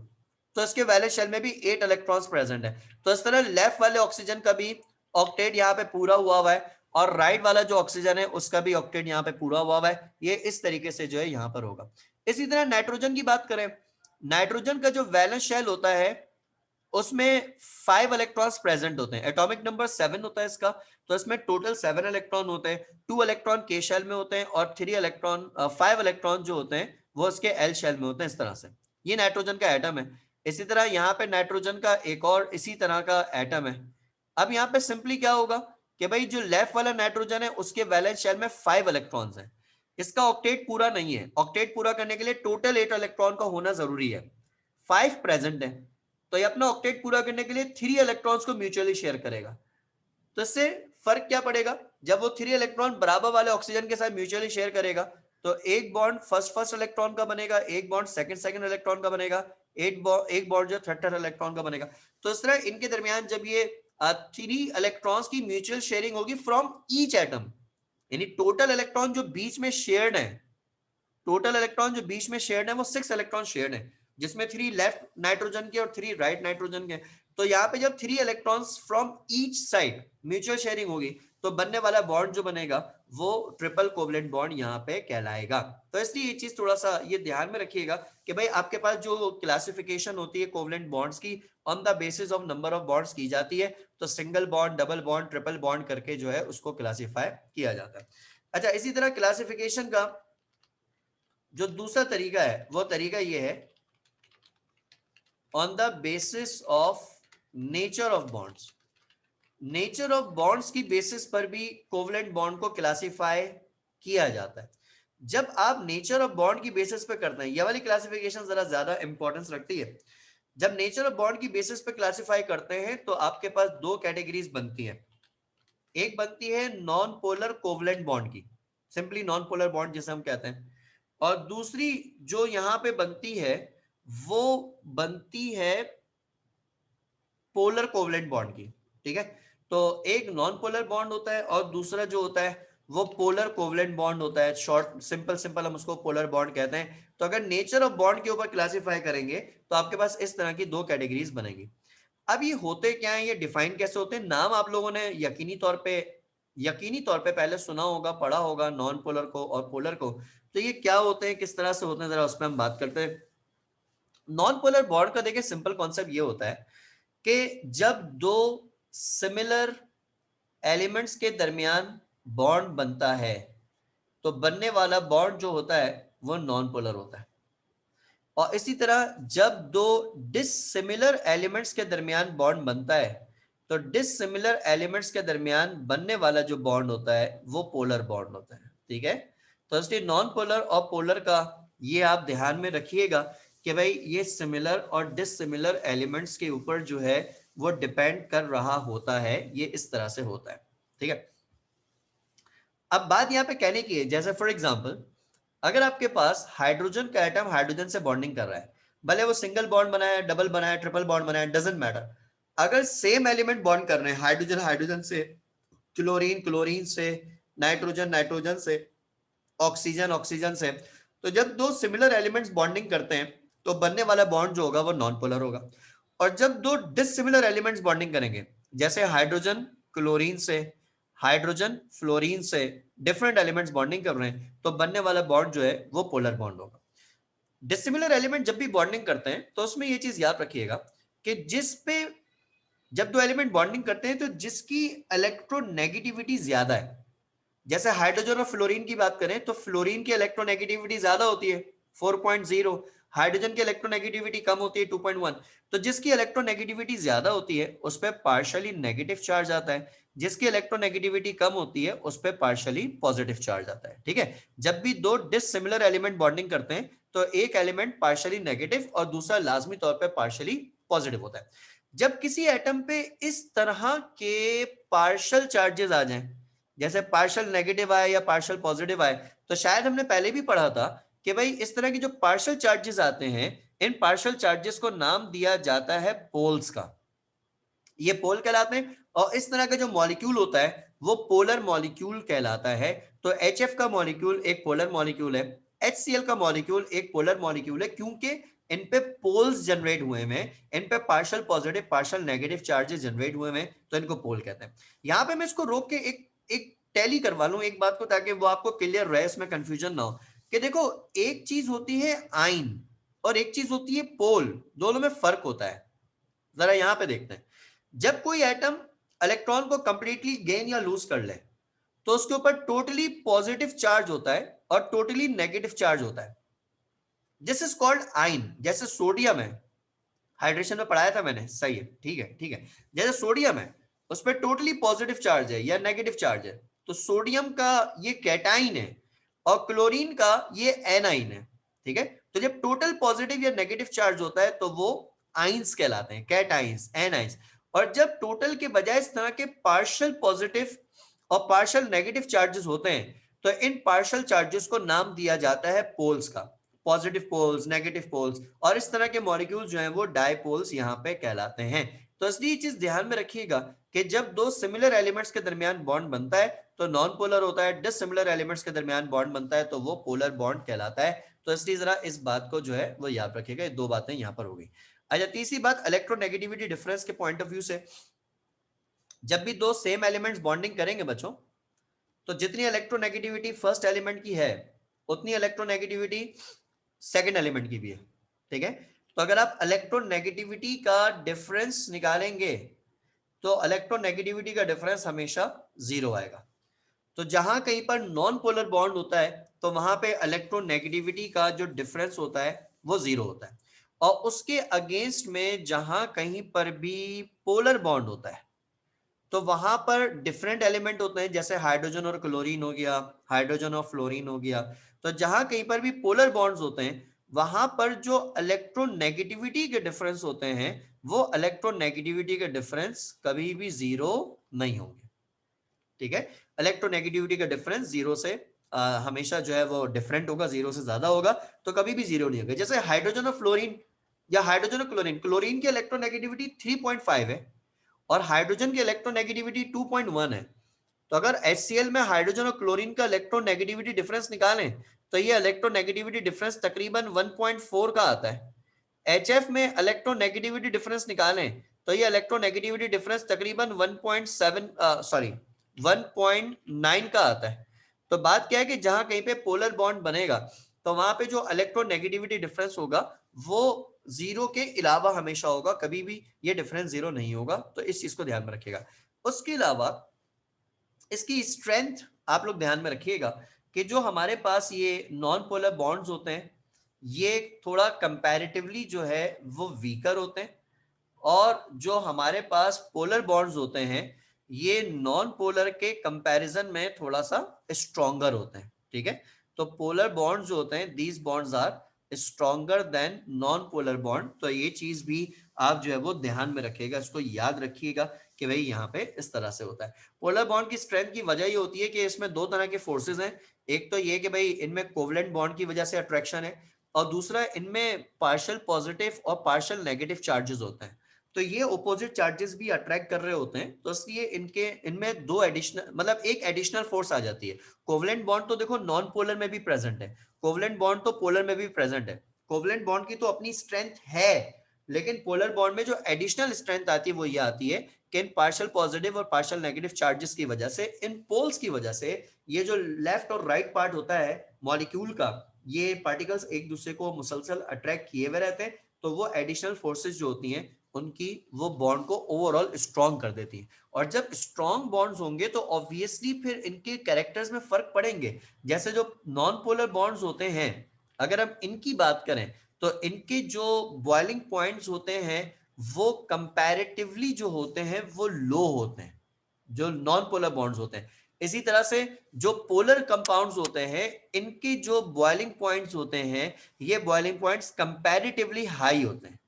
तो इसके वैलेंस शेल में भी 8 इलेक्ट्रॉन्स प्रेजेंट है। तो इस तरह लेफ्ट वाले ऑक्सीजन का भी ऑक्टेट यहाँ पे पूरा हुआ है और राइट वाला जो ऑक्सीजन है उसका भी ऑक्टेट यहाँ पे पूरा हुआ है। ये इस तरीके से जो है यहाँ पर होगा। इसी तरह नाइट्रोजन की बात करें, नाइट्रोजन का जो वैलेंस शेल होता है उसमें 5 इलेक्ट्रॉन्स प्रेजेंट होते हैं, एटॉमिक नंबर 7 होता है इसका। तो इसमें टोटल 7 इलेक्ट्रॉन होते हैं, 2 इलेक्ट्रॉन के शेल में होते हैं और 5 इलेक्ट्रॉन जो होते हैं वो उसके एल शेल में होते हैं। इस तरह से ये नाइट्रोजन का एटम है। इसी तरह यहाँ पे नाइट्रोजन का एक और इसी तरह का एटम है। अब यहाँ पे सिंपली क्या होगा कि भाई जो लेफ्ट वाला नाइट्रोजन है उसके वैलेंस शेल में 5 इलेक्ट्रॉन्स हैं, इसका ऑक्टेट पूरा नहीं है। ऑक्टेट पूरा करने के लिए टोटल 8 इलेक्ट्रॉन का होना जरूरी है, 5 प्रेजेंट है। तो ये अपना ऑक्टेट पूरा करने के लिए 3 इलेक्ट्रॉन्स को म्यूचुअली शेयर करेगा। तो इससे फर्क क्या पड़ेगा, जब वो 3 इलेक्ट्रॉन बराबर वाले ऑक्सीजन के साथ म्यूचुअली शेयर करेगा तो एक बॉन्ड फर्स्ट इलेक्ट्रॉन का बनेगा, एक बॉन्ड सेकंड इलेक्ट्रॉन का बनेगा, एक बॉन्ड जो थर्ड इलेक्ट्रॉन का बनेगा। तो इस तरह इनके दरमियान जब ये 3 इलेक्ट्रॉन्स की म्यूचुअल शेयरिंग होगी फ्रॉम ईच एटम, यानी टोटल इलेक्ट्रॉन जो बीच में शेयर्ड है, टोटल इलेक्ट्रॉन जो बीच में शेयर्ड है वो 6 इलेक्ट्रॉन शेयर्ड है, जिसमें 3 लेफ्ट नाइट्रोजन के और 3 राइट नाइट्रोजन के। तो यहाँ पे जब 3 electrons from each side mutual sharing होगी तो बनने वाला बॉन्ड जो बनेगा वो ट्रिपल कोवलेंट बॉन्ड यहाँ पे कहलाएगा। तो इसलिए ये चीज थोड़ा सा ये ध्यान में रखिएगा कि भाई आपके पास जो क्लासिफिकेशन होती है कोवलेंट बॉन्ड्स की on the basis of number of bonds की जाती है, तो single bond, double bond, triple bond करके जो है उसको क्लासिफाई किया जाता है। अच्छा, इसी तरह क्लासिफिकेशन का जो दूसरा तरीका है वो तरीका ये है on the basis of nature of bonds. Nature of bonds की बेसिस पर भी कोवलेंट बॉन्ड को क्लासिफाई किया जाता है। जब आप नेचर ऑफ बॉन्ड की बेसिस पे करते हैं, ये वाली क्लासिफिकेशन जरा ज्यादा इंपॉर्टेंस रखती है। जब नेचर ऑफ बॉन्ड की बेसिस पे क्लासिफाई करते हैं तो आपके पास 2 कैटेगरीज बनती है। एक बनती है नॉन पोलर कोवलेंट बॉन्ड की, सिंपली नॉन पोलर बॉन्ड जिसे हम कहते हैं, और दूसरी जो यहां पे बनती है वो बनती है पोलर कोवलेंट बॉन्ड की। ठीक है, तो एक नॉन पोलर बॉन्ड होता है और दूसरा जो होता है वो पोलर कोवलेंट बॉन्ड होता है। शॉर्ट सिंपल हम उसको पोलर बॉन्ड कहते हैं। तो अगर नेचर ऑफ बॉन्ड के ऊपर क्लासिफाई करेंगे तो आपके पास इस तरह की 2 कैटेगरीज बनेगी। अब ये होते क्या है, ये डिफाइन कैसे होते हैं, नाम आप लोगों ने यकीनी तौर पे पहले सुना होगा, पढ़ा होगा, नॉन पोलर को और पोलर को। तो ये क्या होते हैं, किस तरह से होते हैं, जरा उस पर हम बात करते हैं। नॉन पोलर बॉन्ड का देखिए सिंपल कॉन्सेप्ट ये होता है कि जब 2 सिमिलर एलिमेंट्स के दरमियान बॉन्ड बनता है तो बनने वाला बॉन्ड जो होता है वो नॉन पोलर होता है। और इसी तरह जब 2 डिसिमिलर एलिमेंट्स के दरमियान बॉन्ड बनता है तो डिसिमिलर एलिमेंट्स के दरमियान बनने वाला जो बॉन्ड होता है वो पोलर बॉन्ड होता है। ठीक है, तो इसलिए नॉन पोलर और पोलर का ये आप ध्यान में रखिएगा कि भाई ये सिमिलर और डिसिमिलर एलिमेंट्स के ऊपर जो है वो डिपेंड कर रहा होता है, ये इस तरह से होता है। ठीक है, अब बात यहाँ पे कहने की है, जैसे फॉर एग्जांपल अगर आपके पास हाइड्रोजन का एटम हाइड्रोजन से बॉन्डिंग कर रहा है, भले वो सिंगल बॉन्ड बनाया, डबल बनाया, ट्रिपल बॉन्ड बनाया, डजंट मैटर, अगर सेम एलिमेंट बॉन्ड कर रहे हैं, हाइड्रोजन हाइड्रोजन से, क्लोरीन क्लोरीन से, नाइट्रोजन नाइट्रोजन से, ऑक्सीजन ऑक्सीजन से, तो जब दो सिमिलर एलिमेंट्स बॉन्डिंग करते हैं तो बनने वाला बॉन्ड जो होगा वो नॉन पोलर होगा। और जब दो डिसिमिलर एलिमेंट्स बॉन्डिंग करेंगे, जैसे हाइड्रोजन क्लोरीन से, हाइड्रोजन फ्लोरीन से, डिफरेंट एलिमेंट्स बॉन्डिंग कर रहे हैं, तो बनने वाला बॉन्ड जो है वो पोलर बॉन्ड होगा। डिसिमिलर एलिमेंट जब भी बॉन्डिंग करते हैं तो उसमें ये चीज याद रखिएगा कि जिस पे जब दो एलिमेंट बॉन्डिंग करते हैं तो जिसकी इलेक्ट्रोनेगेटिविटी ज्यादा है, जैसे हाइड्रोजन और फ्लोरीन की बात करें तो फ्लोरीन की इलेक्ट्रोनेगेटिविटी ज्यादा होती है 4.0, हाइड्रोजन की इलेक्ट्रोनेगेटिविटी कम होती है 2.1। तो जिसकी इलेक्ट्रोनेगेटिविटी ज्यादा होती है उस पर पार्शियली नेगेटिव चार्ज आता है, जिसकी इलेक्ट्रोनेगेटिविटी कम होती है उस पर पार्शियली पॉजिटिव चार्ज आता है। ठीक है, जब भी दो डिसिमिलर एलिमेंट बॉन्डिंग करते हैं तो एक एलिमेंट पार्शियली नेगेटिव और दूसरा लाजमी तौर पर पार्शियली पॉजिटिव होता है। जब किसी एटम पे इस तरह के पार्शियल चार्जेस आ जाएं, जैसे पार्शियल नेगेटिव आए या पार्शियल पॉजिटिव आए, तो शायद हमने पहले भी पढ़ा था कि भाई इस तरह के जो पार्शियल चार्जेस आते हैं, इन पार्शियल चार्जेस को नाम दिया जाता है पोल्स का, ये पोल कहलाते हैं। और इस तरह का जो मॉलिक्यूल होता है वो पोलर मॉलिक्यूल कहलाता है। तो HF का मॉलिक्यूल एक पोलर मॉलिक्यूल है, HCl का मॉलिक्यूल एक पोलर मॉलिक्यूल है, क्योंकि इन पे पोल्स जनरेट हुए हैं, इन पे partial positive partial negative charges generate हुए हैं, तो इनको पोल कहते हैं। यहां पे मैं इसको रोक के एक एक टैली करवा लूं एक बात को, ताकि वो आपको क्लियर रहे, इसमें कंफ्यूजन ना हो कि देखो एक चीज होती है आइन और एक चीज होती है पोल, दोनों में फर्क होता है। जरा यहां पे देखते हैं, जब कोई एटम इलेक्ट्रॉन को कंप्लीटली गेन या लूज कर ले तो उसके ऊपर टोटली पॉजिटिव चार्ज होता है और टोटली नेगेटिव चार्ज होता है, दिस इज कॉल्ड आइन। जैसे सोडियम है, हाइड्रेशन में पढ़ाया था मैंने, सही है, ठीक है ठीक है। जैसे सोडियम है उस पर टोटली पॉजिटिव चार्ज है या नेगेटिव चार्ज है, तो सोडियम का ये कैटाइन है और क्लोरीन का ये एनाइन है। ठीक है, तो जब टोटल पॉजिटिव या नेगेटिव चार्ज होता है तो वो आइंस कहलाते हैं, कैटाइंस एनाइंस। और जब टोटल के बजाय इस तरह के पार्शियल पॉजिटिव और पार्शियल नेगेटिव चार्जेस होते हैं तो इन पार्शियल चार्जेस को नाम दिया जाता है पोल्स का, पॉजिटिव पोल्स नेगेटिव पोल्स। और इस तरह के मॉलिक्यूल जो हैं वो डायपोल्स यहाँ पे कहलाते हैं। तो इसलिए चीज ध्यान में रखिएगा कि जब दो सिमिलर एलिमेंट्स के दरमियान बॉन्ड बनता है तो नॉन पोलर होता है, डिसिमिलर एलिमेंट्स के दरमियान बॉन्ड बनता है तो वो पोलर बॉन्ड कहलाता है। तो इसलिए जरा इस बात को जो है वो याद रखिएगा। ये दो बातें यहाँ पर हो गई। अच्छा, तीसरी बात इलेक्ट्रोनेगेटिविटी डिफरेंस के पॉइंट ऑफ व्यू से, जब भी दो सेम एलिमेंट्स बॉन्डिंग करेंगे बच्चों, तो जितनी इलेक्ट्रोनेगेटिविटी फर्स्ट एलिमेंट की है उतनी इलेक्ट्रोनेगेटिविटी सेकेंड एलिमेंट की भी है। ठीक है, तो अगर आप इलेक्ट्रोनेगेटिविटी का डिफरेंस निकालेंगे तो इलेक्ट्रोनेगेटिविटी का डिफरेंस हमेशा जीरो आएगा। तो जहां कहीं पर नॉन पोलर बॉन्ड होता है तो वहां पे इलेक्ट्रोनेगेटिविटी का जो डिफरेंस होता है वो जीरो होता है। और उसके अगेंस्ट में जहां कहीं पर भी पोलर बॉन्ड होता है तो वहां पर डिफरेंट एलिमेंट होते हैं, जैसे हाइड्रोजन और क्लोरीन हो गया, हाइड्रोजन और फ्लोरीन हो गया। तो जहां कहीं पर भी पोलर बॉन्ड्स होते हैं वहां पर जो इलेक्ट्रोनेगेटिविटी के डिफरेंस होते हैं वो इलेक्ट्रोनेगेटिविटी के डिफरेंस कभी भी जीरो नहीं होंगे। ठीक है, इलेक्ट्रोनेगेटिविटी का डिफरेंस जीरो से हमेशा जो है वो डिफरेंट होगा, जीरो से ज्यादा होगा, तो कभी भी जीरो नहीं होगा। जैसे हाइड्रोजन और फ्लोरीन या हाइड्रोजन और क्लोरीन, क्लोरीन की इलेक्ट्रोनेगेटिविटी 3.5 है और हाइड्रोजन की इलेक्ट्रोनेगेटिविटी 2.1 है। तो अगर HCl में हाइड्रोजन और क्लोरीन का इलेक्ट्रोनेगेटिविटी डिफरेंस निकालें तो ये इलेक्ट्रोनेगेटिविटी डिफरेंस तकरीबन 1.4 का आता है। HF में इलेक्ट्रोनेगेटिविटी डिफरेंस निकालें तो ये इलेक्ट्रोनेगेटिविटी डिफरेंस तकरीबन 1.9 का आता है। तो बात क्या है कि जहां कहीं पे पोलर बॉन्ड बनेगा तो वहां पे जो इलेक्ट्रोनेगेटिविटी डिफरेंस होगा वो जीरो के अलावा हमेशा होगा, कभी भी ये डिफरेंस जीरो नहीं होगा। तो इस चीज को ध्यान में रखिएगा। उसके अलावा इसकी स्ट्रेंथ आप लोग ध्यान में रखिएगा कि जो हमारे पास ये नॉन पोलर बॉन्ड्स होते हैं ये थोड़ा कंपैरेटिवली जो है वो वीकर होते हैं, और जो हमारे पास पोलर बॉन्ड्स होते हैं ये नॉन पोलर के कंपैरिजन में थोड़ा सा स्ट्रॉन्गर होते हैं। ठीक है, तो पोलर बॉन्ड्स जो होते हैं these bonds are stronger than non polar bond. तो ये चीज भी आप जो है वो ध्यान में रखिएगा, इसको याद रखिएगा कि भाई यहाँ पे इस तरह से होता है। पोलर बॉन्ड की स्ट्रेंथ की वजह ये होती है कि इसमें दो तरह के फोर्सेस हैं। एक तो ये कि भाई इनमें कोवलेंट बॉन्ड की वजह से अट्रैक्शन है, और दूसरा इनमें पार्शियल पॉजिटिव और पार्शियल नेगेटिव चार्जेस होते हैं। तो ये ऑपोजिट चार्जेस भी अट्रैक्ट कर रहे होते हैं, तो इसलिए इनके इनमें दो एडिशनल मतलब एक एडिशनल फोर्स आ जाती है। कोवलेंट बॉन्ड तो देखो नॉन पोलर में भी प्रेजेंट है, कोवलेंट बॉन्ड तो पोलर में भी प्रेजेंट है। कोवलेंट बॉन्ड की तो अपनी स्ट्रेंथ है, लेकिन पोलर बॉन्ड में जो एडिशनल स्ट्रेंथ आती है वो ये आती है कि इन पार्शियल पॉजिटिव और पार्शियल नेगेटिव चार्जेस की वजह से, इन पोल्स की वजह से, ये जो लेफ्ट और राइट पार्ट होता है मॉलिक्यूल का, ये पार्टिकल्स एक दूसरे को मुसलसल अट्रैक्ट किए हुए रहते हैं, तो वो एडिशनल फोर्सेस जो होती हैं उनकी वो बॉन्ड को ओवरऑल स्ट्रॉन्ग कर देती है। और जब स्ट्रॉन्ग बॉन्ड्स होंगे तो ऑब्वियसली फिर इनके कैरेक्टर्स में फर्क पड़ेंगे। जैसे जो नॉन पोलर बॉन्ड्स होते हैं, अगर हम इनकी बात करें तो इनके जो बॉइलिंग पॉइंट्स होते हैं वो कंपैरेटिवली जो होते हैं वो लो होते हैं, जो नॉन पोलर बॉन्ड्स होते हैं। इसी तरह से जो पोलर कंपाउंड्स होते हैं, इनके जो बॉइलिंग पॉइंट्स होते हैं, ये बॉइलिंग पॉइंट्स कंपैरेटिवली हाई होते हैं,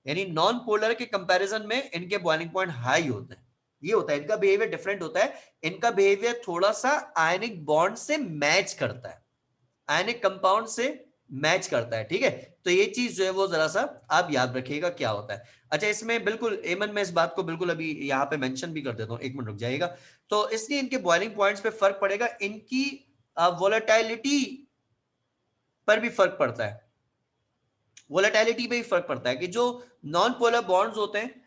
यानी नॉन पोलर के कंपैरिजन में इनके बॉइलिंग पॉइंट हाई होते हैं। ये होता है, इनका बिहेवियर डिफरेंट होता है। इनका बिहेवियर थोड़ा सा आयनिक बॉन्ड से मैच करता है, आयनिक कंपाउंड से मैच करता है, ठीक है। तो ये चीज जो है वो जरा सा आप याद रखिएगा क्या होता है। अच्छा, इसमें बिल्कुल एमन में इस बात को बिल्कुल अभी यहाँ पे मेंशन भी कर देता हूँ, एक मिनट रुक जाइएगा। तो इसलिए इनके बॉइलिंग पॉइंट्स पे फर्क पड़ेगा, इनकी वोलेटिलिटी पर भी फर्क पड़ता है, वोलेटिलिटी पे भी फर्क पड़ता है कि जो नॉन पोलर बॉन्ड्स होते हैं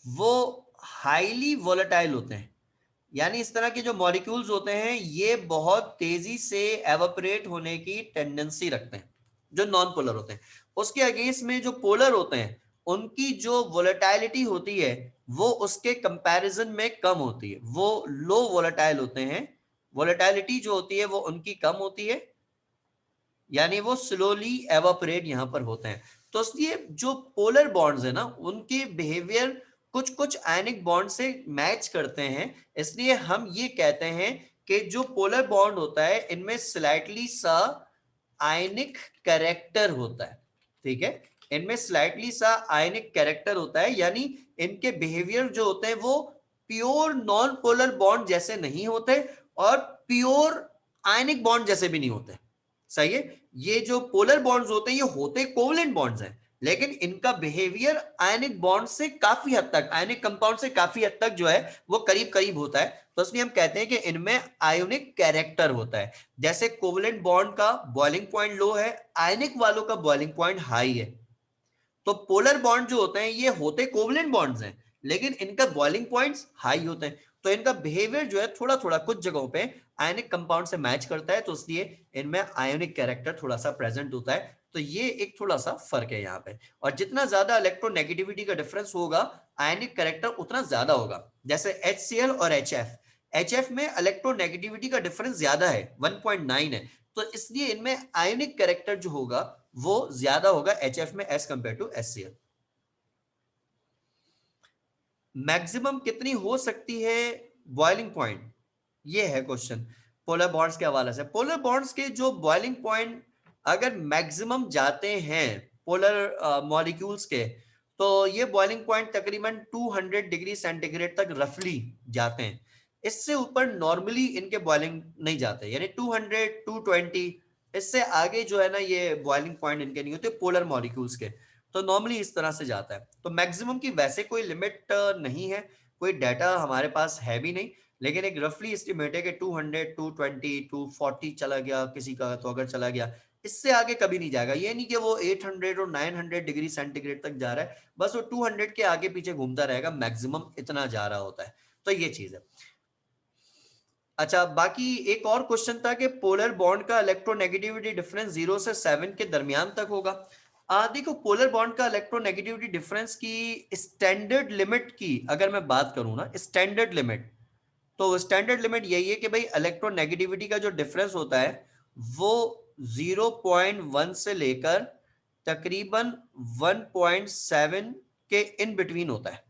वो हाईली वोलेटाइल होते हैं, यानी इस तरह के जो मॉलिक्यूल्स होते हैं ये बहुत तेजी से एवापोरेट होने की टेंडेंसी रखते हैं, जो नॉन पोलर होते हैं। उसके अगेंस्ट में जो पोलर होते हैं उनकी जो वोलेटिलिटी होती है वो उसके कंपैरिजन में कम होती है, वो लो वोलेटाइल होते हैं, वोलेटिलिटी जो होती है वो उनकी कम होती है, यानी वो स्लोली एवापोरेट यहां पर होते हैं। तो इसलिए जो पोलर बॉन्ड्स है ना उनके बिहेवियर कुछ कुछ आयनिक बॉन्ड से मैच करते हैं, इसलिए हम ये कहते हैं कि जो पोलर बॉन्ड होता है इनमें स्लाइटली सा आयनिक कैरेक्टर होता है, ठीक है, इनमें स्लाइटली सा आयनिक कैरेक्टर होता है, यानी इनके बिहेवियर जो होते हैं वो प्योर नॉन पोलर बॉन्ड जैसे नहीं होते और प्योर आयनिक बॉन्ड जैसे भी नहीं होते। सही है, ये जो पोलर बॉन्ड्स होते हैं ये होते कोवलेंट बॉन्ड्स हैं, लेकिन इनका बिहेवियर आयनिक बॉन्ड से काफी हद तक, आयनिक कंपाउंड से काफी हद तक जो है वो करीब करीब होता है। तो इसलिए हम कहते हैं कि इनमें आयोनिक कैरेक्टर होता है। जैसे कोवलेंट बॉन्ड का बॉइलिंग पॉइंट लो है, आयनिक वालों का बॉइलिंग पॉइंट हाई है। तो पोलर बॉन्ड जो होते हैं ये होते कोवलेंट बॉन्ड्स हैं, लेकिन इनका बॉइलिंग पॉइंट्स हाई होते हैं, तो इनका बिहेवियर जो है थोड़ा थोड़ा कुछ जगहों पे आयनिक कंपाउंड से मैच करता है, तो इसलिए इनमें आयोनिक कैरेक्टर थोड़ा सा प्रेजेंट होता है। तो ये एक थोड़ा सा फर्क है यहाँ पे। और जितना ज्यादा इलेक्ट्रोनेगेटिविटी का डिफरेंस होगा आयनिक कैरेक्टर उतना ज्यादा होगा। जैसे HCl और HF में इलेक्ट्रोनेगेटिविटी का डिफरेंस ज्यादा है, 1.9 है, तो इसलिए इनमें आयोनिक कैरेक्टर जो होगा वो ज्यादा होगा HF में as compare to HCl। Maximum कितनी हो सकती है बॉइलिंग पॉइंट, ये है क्वेश्चन पोलर बॉन्ड्स के हवाले से। पोलर बॉन्ड्स के जो बॉइलिंग पॉइंट अगर मैक्सिमम जाते हैं पोलर मॉलिक्यूल्स के, तो ये बॉइलिंग पॉइंट तकरीबन 200 डिग्री सेंटीग्रेड तक रफली जाते हैं। इससे ऊपर नॉर्मली इनके बॉइलिंग नहीं जाते, यानी 200 220, इससे आगे जो है ना ये बॉइलिंग पॉइंट इनके नहीं होते पोलर मॉलिक्यूल्स के। तो नॉर्मली इस तरह से जाता है। तो मैक्सिमम की वैसे कोई लिमिट नहीं है, कोई डाटा हमारे पास है भी नहीं, लेकिन एक रफली एस्टिमेट है कि 200 220 240 चला गया किसी का, तो अगर चला गया इससे आगे कभी नहीं जाएगा। ये नहीं कि वो 800 और 900 डिग्री सेंटीग्रेड तक जा रहा है, बस वो 200 के आगे पीछे घूमता रहेगा, मैक्सिमम इतना जा रहा होता है। तो ये चीज है। अच्छा, बाकी एक और क्वेश्चन था कि पोलर बॉन्ड का इलेक्ट्रोनेगेटिविटी डिफरेंस 0 से 7 के दरमियान तक होगा। देखो पोलर बॉन्ड का इलेक्ट्रोनेगेटिविटी डिफरेंस की स्टैंडर्ड लिमिट की अगर मैं बात करूं ना, स्टैंडर्ड लिमिट, तो स्टैंडर्ड लिमिट यही है कि भाई इलेक्ट्रोनेगेटिविटी का जो डिफरेंस होता है वो 0.1 से लेकर तकरीबन 1.7 के इन बिटवीन होता है,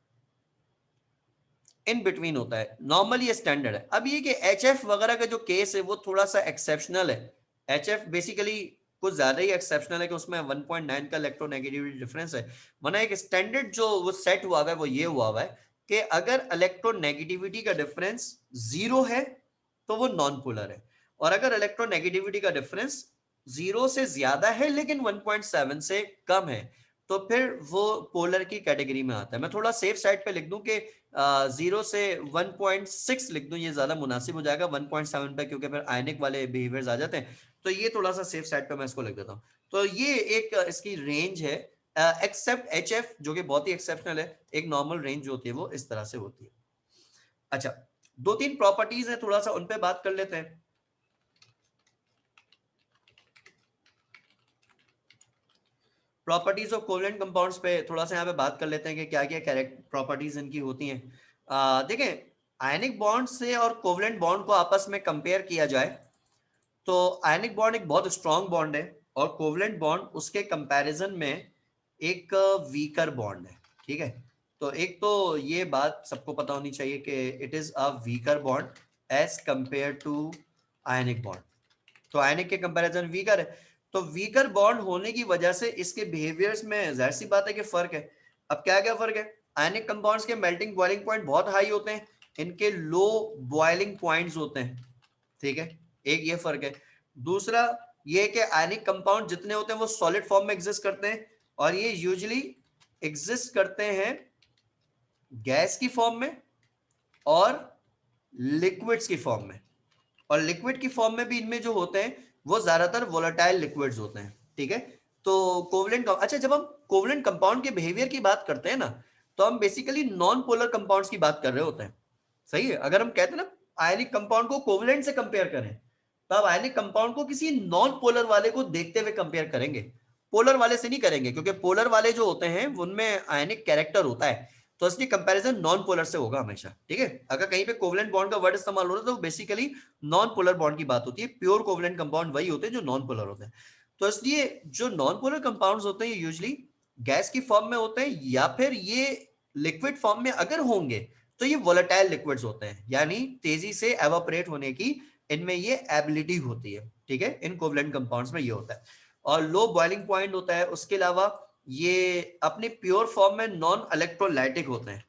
इन बिटवीन होता है, नॉर्मली ये स्टैंडर्ड है। अब ये कि HF वगैरह का जो केस है वो थोड़ा सा एक्सेप्शनल है। HF बेसिकली कुछ ज्यादा ही एक्सेप्शनल है कि उसमें 1.9 का इलेक्ट्रोनेगेटिविटी डिफरेंस है, वरना एक स्टैंडर्ड जो वो सेट हुआ हुआ है वो ये हुआ हुआ है कि अगर इलेक्ट्रोनेगेटिविटी का डिफरेंस 0 है तो वो नॉन पोलर है, और अगर इलेक्ट्रोनेगेटिविटी का डिफरेंस 0 से ज्यादा है लेकिन 1.7 से कम है तो फिर वो पोलर की कैटेगरी में आता है। मैं थोड़ा सेफ साइड पे लिख दूं कि 0 से 1.6 लिख दूं, ये ज्यादा मुनासिब हो जाएगा 1.7 पे, क्योंकि फिर आयनिक वाले बिहेवियर्स आ जाते हैं, तो ये थोड़ा सा सेफ साइड पे मैं इसको लिख देता हूं। तो ये एक इसकी रेंज है, एक्सेप्ट एच एफ जो कि बहुत ही एक्सेप्शनल है, एक नॉर्मल रेंज जो होती है वो इस तरह से होती है। अच्छा, दो तीन प्रॉपर्टीज है, थोड़ा सा उन पे बात कर लेते हैं। प्रॉपर्टीज ऑफ कोवलेंट कंपाउंड्स पे थोड़ा सा यहाँ पे बात कर लेते हैं कि क्या क्या प्रॉपर्टीज इनकी होती हैं। देखें, आयनिक बॉन्ड से और कोवलेंट बॉन्ड को आपस में कंपेयर किया जाए तो आयनिक बॉन्ड एक बहुत स्ट्रॉन्ग बॉन्ड है और कोवलेंट बॉन्ड उसके कंपैरिजन में एक वीकर बॉन्ड है, ठीक है। तो एक तो ये बात सबको पता होनी चाहिए कि it is a weaker bond as compare to ionic bond. तो आयनिक के कंपैरिजन वीकर है, तो वीकर बॉन्ड होने की वजह से इसके बिहेवियर्स में जाहिर सी बात है कि फर्क है। अब क्या क्या फर्क है? आयनिक कंपाउंड्स के मेल्टिंग बॉइलिंग पॉइंट बहुत हाई होते हैं, इनके लो बॉइलिंग पॉइंट्स होते हैं, ठीक है, एक ये फर्क है। दूसरा ये कि आयनिक कंपाउंड जितने होते हैं वो सॉलिड फॉर्म में एग्जिस्ट करते हैं, और ये यूजुअली एग्जिस्ट करते हैं गैस की फॉर्म में और लिक्विड्स की फॉर्म में, और लिक्विड की फॉर्म में भी इनमें जो होते हैं वो ज्यादातर वोलेटाइल लिक्विड्स होते हैं, ठीक है। तो कोवलेंट, अच्छा, जब हम कोवलेंट कंपाउंड के बिहेवियर की बात करते हैं ना, तो हम बेसिकली नॉन पोलर कंपाउंड्स की बात कर रहे होते हैं, सही है। अगर हम कहते हैं ना आयनिक कंपाउंड को कोवलेंट से कंपेयर करें, तो आप आयनिक कंपाउंड को किसी नॉन पोलर वाले को देखते हुए कंपेयर करेंगे, पोलर वाले से नहीं करेंगे, क्योंकि पोलर वाले जो होते हैं उनमें आयनिक कैरेक्टर होता है, तो इसकी कंपैरिजन नॉन पोलर से होगा हमेशा, ठीक है। अगर कहीं पे कोवलेंट बॉन्ड का वर्ड इस्तेमाल हो रहा है तो बेसिकली नॉन पोलर बॉन्ड की बात होती है, प्योर कोवलेंट कंपाउंड वही होते हैं जो नॉन पोलर होते हैं। तो इसलिए जो नॉन पोलर कंपाउंड्स होते हैं ये यूजुअली गैस की फॉर्म में होते हैं, या फिर ये लिक्विड फॉर्म में अगर होंगे तो ये वोलेटाइल लिक्विड्स होते हैं, यानी तेजी से एवापोरेट होने की इनमें ये एबिलिटी होती है, ठीक है। इन कोवलेंट कंपाउंड्स में ये होता है, और लो बॉइलिंग पॉइंट होता है। उसके अलावा ये अपने प्योर फॉर्म में नॉन इलेक्ट्रोलाइटिक होते हैं,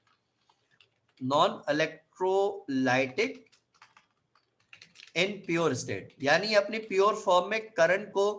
non electrolytic in pure state, यानी अपनी प्योर फॉर्म में करंट को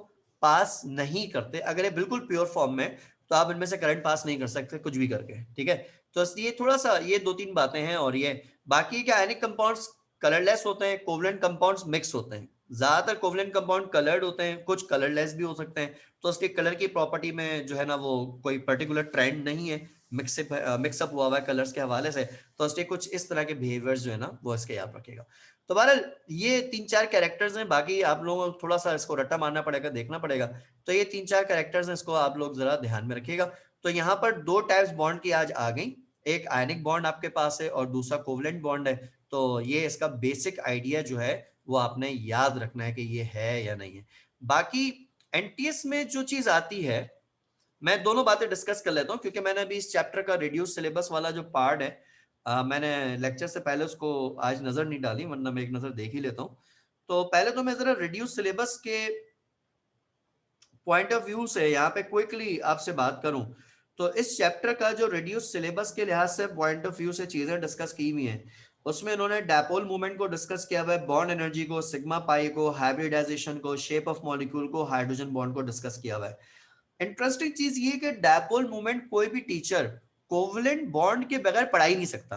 पास नहीं करते। अगर ये बिल्कुल प्योर फॉर्म में, तो आप इनमें से करंट पास नहीं कर सकते कुछ भी करके, ठीक है। तो इसलिए थोड़ा सा ये दो तीन बातें हैं, और ये बाकी के आयनिक कंपाउंड्स कलरलेस होते हैं, कोवलेंट कंपाउंड्स मिक्स होते हैं। ज्यादातर कोवलेंट कंपाउंड कलर्ड होते हैं, कुछ कलरलेस भी हो सकते हैं, तो उसके कलर की प्रॉपर्टी में जो है ना वो कोई पर्टिकुलर ट्रेंड नहीं है, मिक्सअप हुआ हुआ है कलर्स के हवाले से, तो उसके कुछ इस तरह के बिहेवियर्स जो है ना वो इसके याद रखेगा। तो बहरहाल ये तीन चार कैरेक्टर्स हैं, बाकी आप लोगों को थोड़ा सा इसको रट्टा मारना पड़ेगा, देखना पड़ेगा। तो ये तीन चार कैरेक्टर्स हैं, इसको आप लोग जरा ध्यान में रखिएगा। तो यहाँ पर दो टाइप्स बॉन्ड की आज आ गई, एक आयनिक बॉन्ड आपके पास है और दूसरा कोवलेंट बॉन्ड है। तो ये इसका बेसिक आइडिया जो है वो आपने याद रखना है कि ये है या नहीं है। बाकी एनटीएस में जो चीज आती है, मैं दोनों बातें डिस्कस कर लेता हूँ, क्योंकि मैंने अभी इस चैप्टर का रिड्यूस सिलेबस वाला जो पार्ट है मैंने लेक्चर से पहले उसको आज नजर नहीं डाली, वरना मैं एक नजर देख ही लेता हूँ। तो पहले तो मैं जरा रिड्यूस सिलेबस के पॉइंट ऑफ व्यू से यहाँ पे क्विकली आपसे बात करूं, तो इस चैप्टर का जो रिड्यूस सिलेबस के लिहाज से पॉइंट ऑफ व्यू से चीजें डिस्कस की हुई हैं, उसमें इन्होंने डायपोल मूवमेंट को डिस्कस किया हुआ है, बॉन्ड एनर्जी को, सिग्मा पाई को, हाइब्रिडाइजेशन को, शेप ऑफ मॉलिक्यूल को, हाइड्रोजन बॉन्ड को डिस्कस किया हुआ है। इंटरेस्टिंग चीज ये कि डायपोल मूवमेंट कोई भी टीचर कोवलेंट बॉन्ड के बगैर पढ़ा ही नहीं सकता।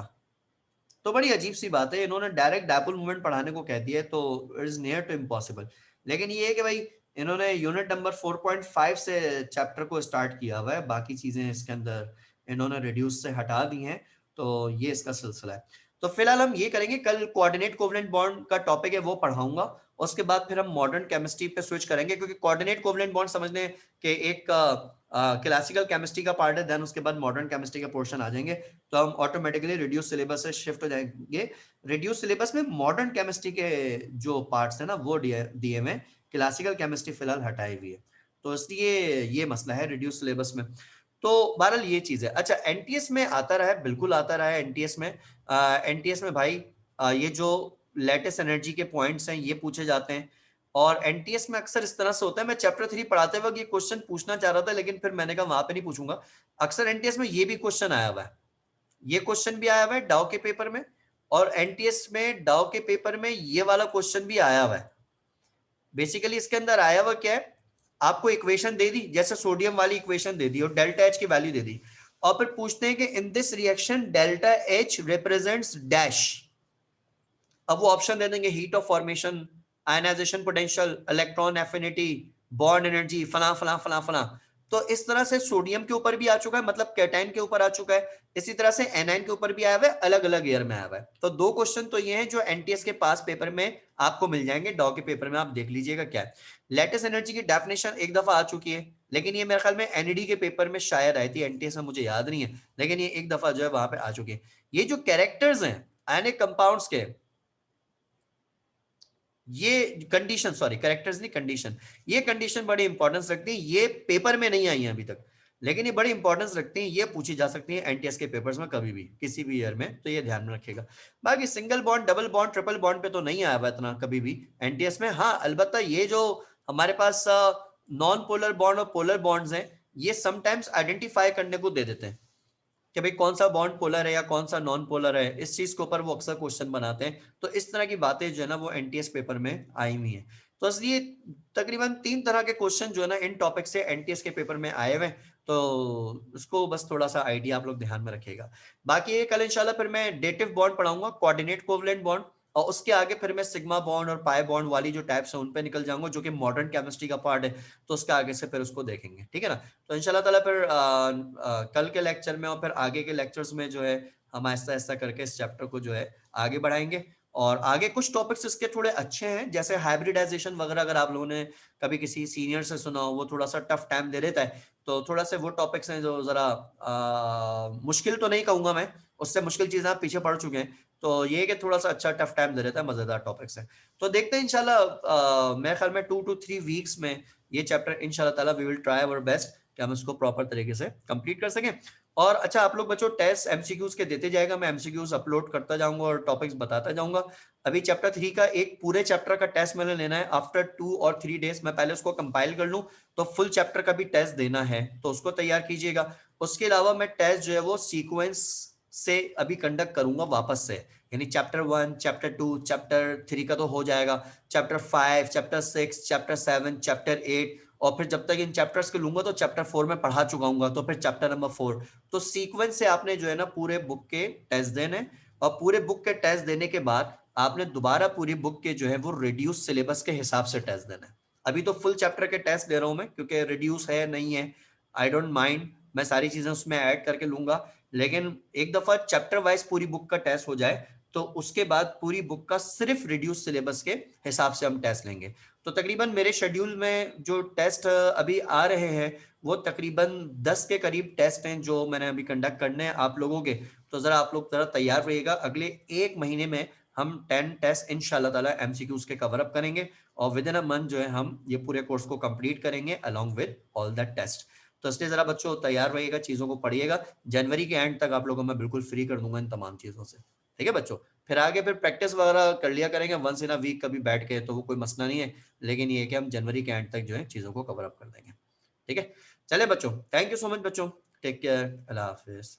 तो बड़ी अजीब सी बात है, इन्होंने डायरेक्ट डायपोल मूवमेंट पढ़ाने को कह दिया है, तो it is near to impossible. लेकिन ये है कि भाई इन्होंने यूनिट नंबर 4.5 से चैप्टर को स्टार्ट किया हुआ है, बाकी चीजें इसके अंदर इन्होंने रिड्यूस से हटा दी हैं, तो ये इसका सिलसिला है। तो फिलहाल हम ये करेंगे, कल कोऑर्डिनेट कोवलेंट बॉन्ड का टॉपिक है वो पढ़ाऊंगा, उसके बाद फिर हम मॉडर्न केमिस्ट्री पे स्विच करेंगे, क्योंकि कोऑर्डिनेट कोवलेंट बॉन्ड समझने के एक क्लासिकल केमिस्ट्री का पार्ट है, देन उसके बाद मॉडर्न केमिस्ट्री का पोर्शन आ जाएंगे, तो हम ऑटोमेटिकली रिड्यूस सिलेबस से शिफ्ट हो जाएंगे। रिड्यूस सिलेबस में मॉडर्न केमिस्ट्री के जो पार्ट्स है ना वो दिए हुए, क्लासिकल केमिस्ट्री फिलहाल हटाई हुई है, तो इसलिए ये मसला है रिड्यूस सिलेबस में। तो बहरहाल ये चीज है। अच्छा, एनटीएस में आता रहा है, बिल्कुल आता रहा है एनटीएस में। एनटीएस में भाई ये जो लेटेस्ट एनर्जी के पॉइंट्स हैं ये पूछे जाते हैं। और एनटीएस में अक्सर इस तरह से होता है, मैं चैप्टर 3 पढ़ाते वक्त ये क्वेश्चन पूछना चाह रहा था लेकिन फिर मैंने कहा वहां पे नहीं पूछूंगा। अक्सर एनटीएस में ये भी क्वेश्चन आया हुआ है, ये क्वेश्चन भी आया हुआ है डाउ के पेपर में, और एनटीएस में डाउ के पेपर में ये वाला क्वेश्चन भी आया हुआ है। बेसिकली इसके अंदर आया हुआ क्या है, आपको इक्वेशन दे दी, जैसे सोडियम वाली इक्वेशन दे दी और डेल्टा एच की वैल्यू दे दी, और फिर पूछते हैं कि in this reaction delta H represents dash. अब वो ऑप्शन दे देंगे heat of formation, ionisation potential, electron affinity, bond energy, फला फला फला फला। तो इस तरह से सोडियम के ऊपर भी आ चुका है, मतलब कैटाइन के ऊपर आ चुका है, इसी तरह से एनाइन के ऊपर भी आया हुआ है, अलग अलग ईयर में आया हुआ है। तो दो क्वेश्चन तो ये हैं जो एनटीएस के पास पेपर में आपको मिल जाएंगे, डॉ के पेपर में आप देख लीजिएगा क्या है। लेटेस्ट एनर्जी की डेफिनेशन एक दफा आ चुकी है, लेकिन ये मेरे ख्याल में एनईडी के पेपर में शायद आई थी, एनटीएस में मुझे याद नहीं है, लेकिन ये एक दफा जो है वहां पे आ चुकी है। ये जो कैरेक्टर्स हैं आयनिक कंपाउंड्स के, ये कंडीशन, सॉरी कैरेक्टर्स नहीं कंडीशन, ये कंडीशन बड़ी इंपॉर्टेंस रखती है, ये पेपर में नहीं आई है अभी तक, लेकिन ये बड़ी इंपॉर्टेंस रखती है, ये पूछी जा सकती है एनटीएस के पेपर्स में कभी भी किसी भी ईयर में, तो ये ध्यान में रखिएगा। बाकी single bond, double bond, triple bond पे तो नहीं आया हुआ इतना कभी भी एनटीएस में। हाँ अलबत्ता ये जो हमारे पास नॉन पोलर बॉन्ड और पोलर बॉन्ड्स हैं, ये समटाइम्स आइडेंटिफाई करने को दे देते हैं कि भाई कौन सा बॉन्ड पोलर है या कौन सा नॉन पोलर है, इस चीज के ऊपर वो अक्सर क्वेश्चन बनाते हैं। तो इस तरह की बातें जो है ना वो एनटीएस पेपर में आई हुई हैं। तो इसलिए तकरीबन 3 तरह के क्वेश्चन जो है ना इन टॉपिक से एनटीएस के पेपर में आए हुए हैं, तो उसको बस थोड़ा सा आइडिया आप लोग ध्यान में रखिएगा। बाकी ये कल इंशाल्लाह फिर मैं डेटिव बॉन्ड पढ़ाऊंगा, कोऑर्डिनेट कोवलेंट बॉन्ड, और उसके आगे फिर मैं सिग्मा बॉन्ड और पाई बॉन्ड वाली जो टाइप्स है उन पे निकल जाऊंगा, जो कि मॉडर्न केमिस्ट्री का पार्ट है, तो उसके आगे से फिर उसको देखेंगे, ठीक है ना। तो इंशाल्लाह ताला फिर कल के लेक्चर में और फिर आगे के लेक्चर्स में जो है हम आहिस्ता आहिस्ता करके इस चैप्टर को जो है आगे बढ़ाएंगे। और आगे कुछ टॉपिक्स इसके थोड़े अच्छे हैं, जैसे हाइब्रिडाइजेशन वगैरह, अगर आप लोगों ने कभी किसी सीनियर से सुना हो, वो थोड़ा सा टफ टाइम दे देता है, तो थोड़ा से वो टॉपिक्स हैं जो जरा मुश्किल तो नहीं कहूंगा मैं, उससे मुश्किल चीजें आप पीछे पड़ चुके हैं, तो ये कि थोड़ा सा अच्छा टफ टाइम दे रहता है, मजेदार टॉपिक्स है। तो देखते हैं इंशाल्लाह, मेरे ख्याल में 2 to 3 वीक्स में ये चैप्टर इंशाल्लाह ताला we will try our best कि हम इसको प्रॉपर तरीके से कंप्लीट कर सकें। और अच्छा आप लोग बच्चों टेस्ट एमसीक्यूज के देते जाएगा, मैं एमसीक्यूज अपलोड करता जाऊंगा और टॉपिक्स बताता जाऊंगा। अभी चैप्टर 3 का एक पूरे चैप्टर का टेस्ट मैंने लेना है, आफ्टर 2 और 3 डेज मैं पहले उसको कंपाइल कर लूं, तो फुल चैप्टर का भी टेस्ट देना है, तो उसको तैयार कीजिएगा। उसके अलावा मैं टेस्ट जो है वो सीक्वेंस से अभी कंडक्ट करूंगा वापस से, यानी चैप्टर 1, चैप्टर 2, चैप्टर 3 का तो हो जाएगा, चैप्टर 5, चैप्टर 6, चैप्टर 7, चैप्टर 8, और फिर जब तक इन चैप्टर्स के लूंगा तो चैप्टर 4 में पढ़ा चुका हूँ, तो फिर चैप्टर नंबर 4। तो सीक्वेंस से आपने जो है ना पूरे बुक के टेस्ट देने, और पूरे बुक के टेस्ट देने के बाद आपने दोबारा पूरी बुक के जो है वो रिड्यूस सिलेबस के हिसाब से टेस्ट देना है। अभी तो फुल चैप्टर के टेस्ट दे रहा हूं मैं, क्योंकि रिड्यूस है नहीं है, आई डोंट माइंड, मैं सारी चीजें उसमें ऐड करके लूंगा, लेकिन एक दफा चैप्टर वाइज पूरी बुक का टेस्ट हो जाए तो उसके बाद पूरी बुक का सिर्फ रिड्यूस सिलेबस के हिसाब से हम टेस्ट लेंगे। तो तकरीबन मेरे शेड्यूल में जो टेस्ट अभी आ रहे हैं वो तकरीबन 10 के करीब टेस्ट हैं जो मैंने अभी कंडक्ट करने हैं आप लोगों के। तो जरा आप लोग जरा तैयार रहिएगा, अगले 1 महीने में हम 10 टेस्ट इंशाल्लाह ताला एमसीक्यूज के कवर अप करेंगे, और विद इन अ मंथ जो है हम ये पूरे कोर्स को कंप्लीट करेंगे along with all that test. तो इसलिए जरा बच्चों तैयार रहिएगा, चीजों को पढ़िएगा, जनवरी के एंड तक आप लोगों को मैं बिल्कुल फ्री कर दूंगा इन तमाम चीजों से, ठीक है बच्चों। फिर आगे फिर प्रैक्टिस वगैरह कर लिया करेंगे वंस इन अ वीक कभी बैठ के, तो वो कोई मसला नहीं है, लेकिन ये है कि हम जनवरी के एंड तक जो है चीजों को कवर अप कर देंगे, ठीक है। चले बच्चों, थैंक यू सो मच बच्चों, टेक केयर, अल्लाह हाफिज।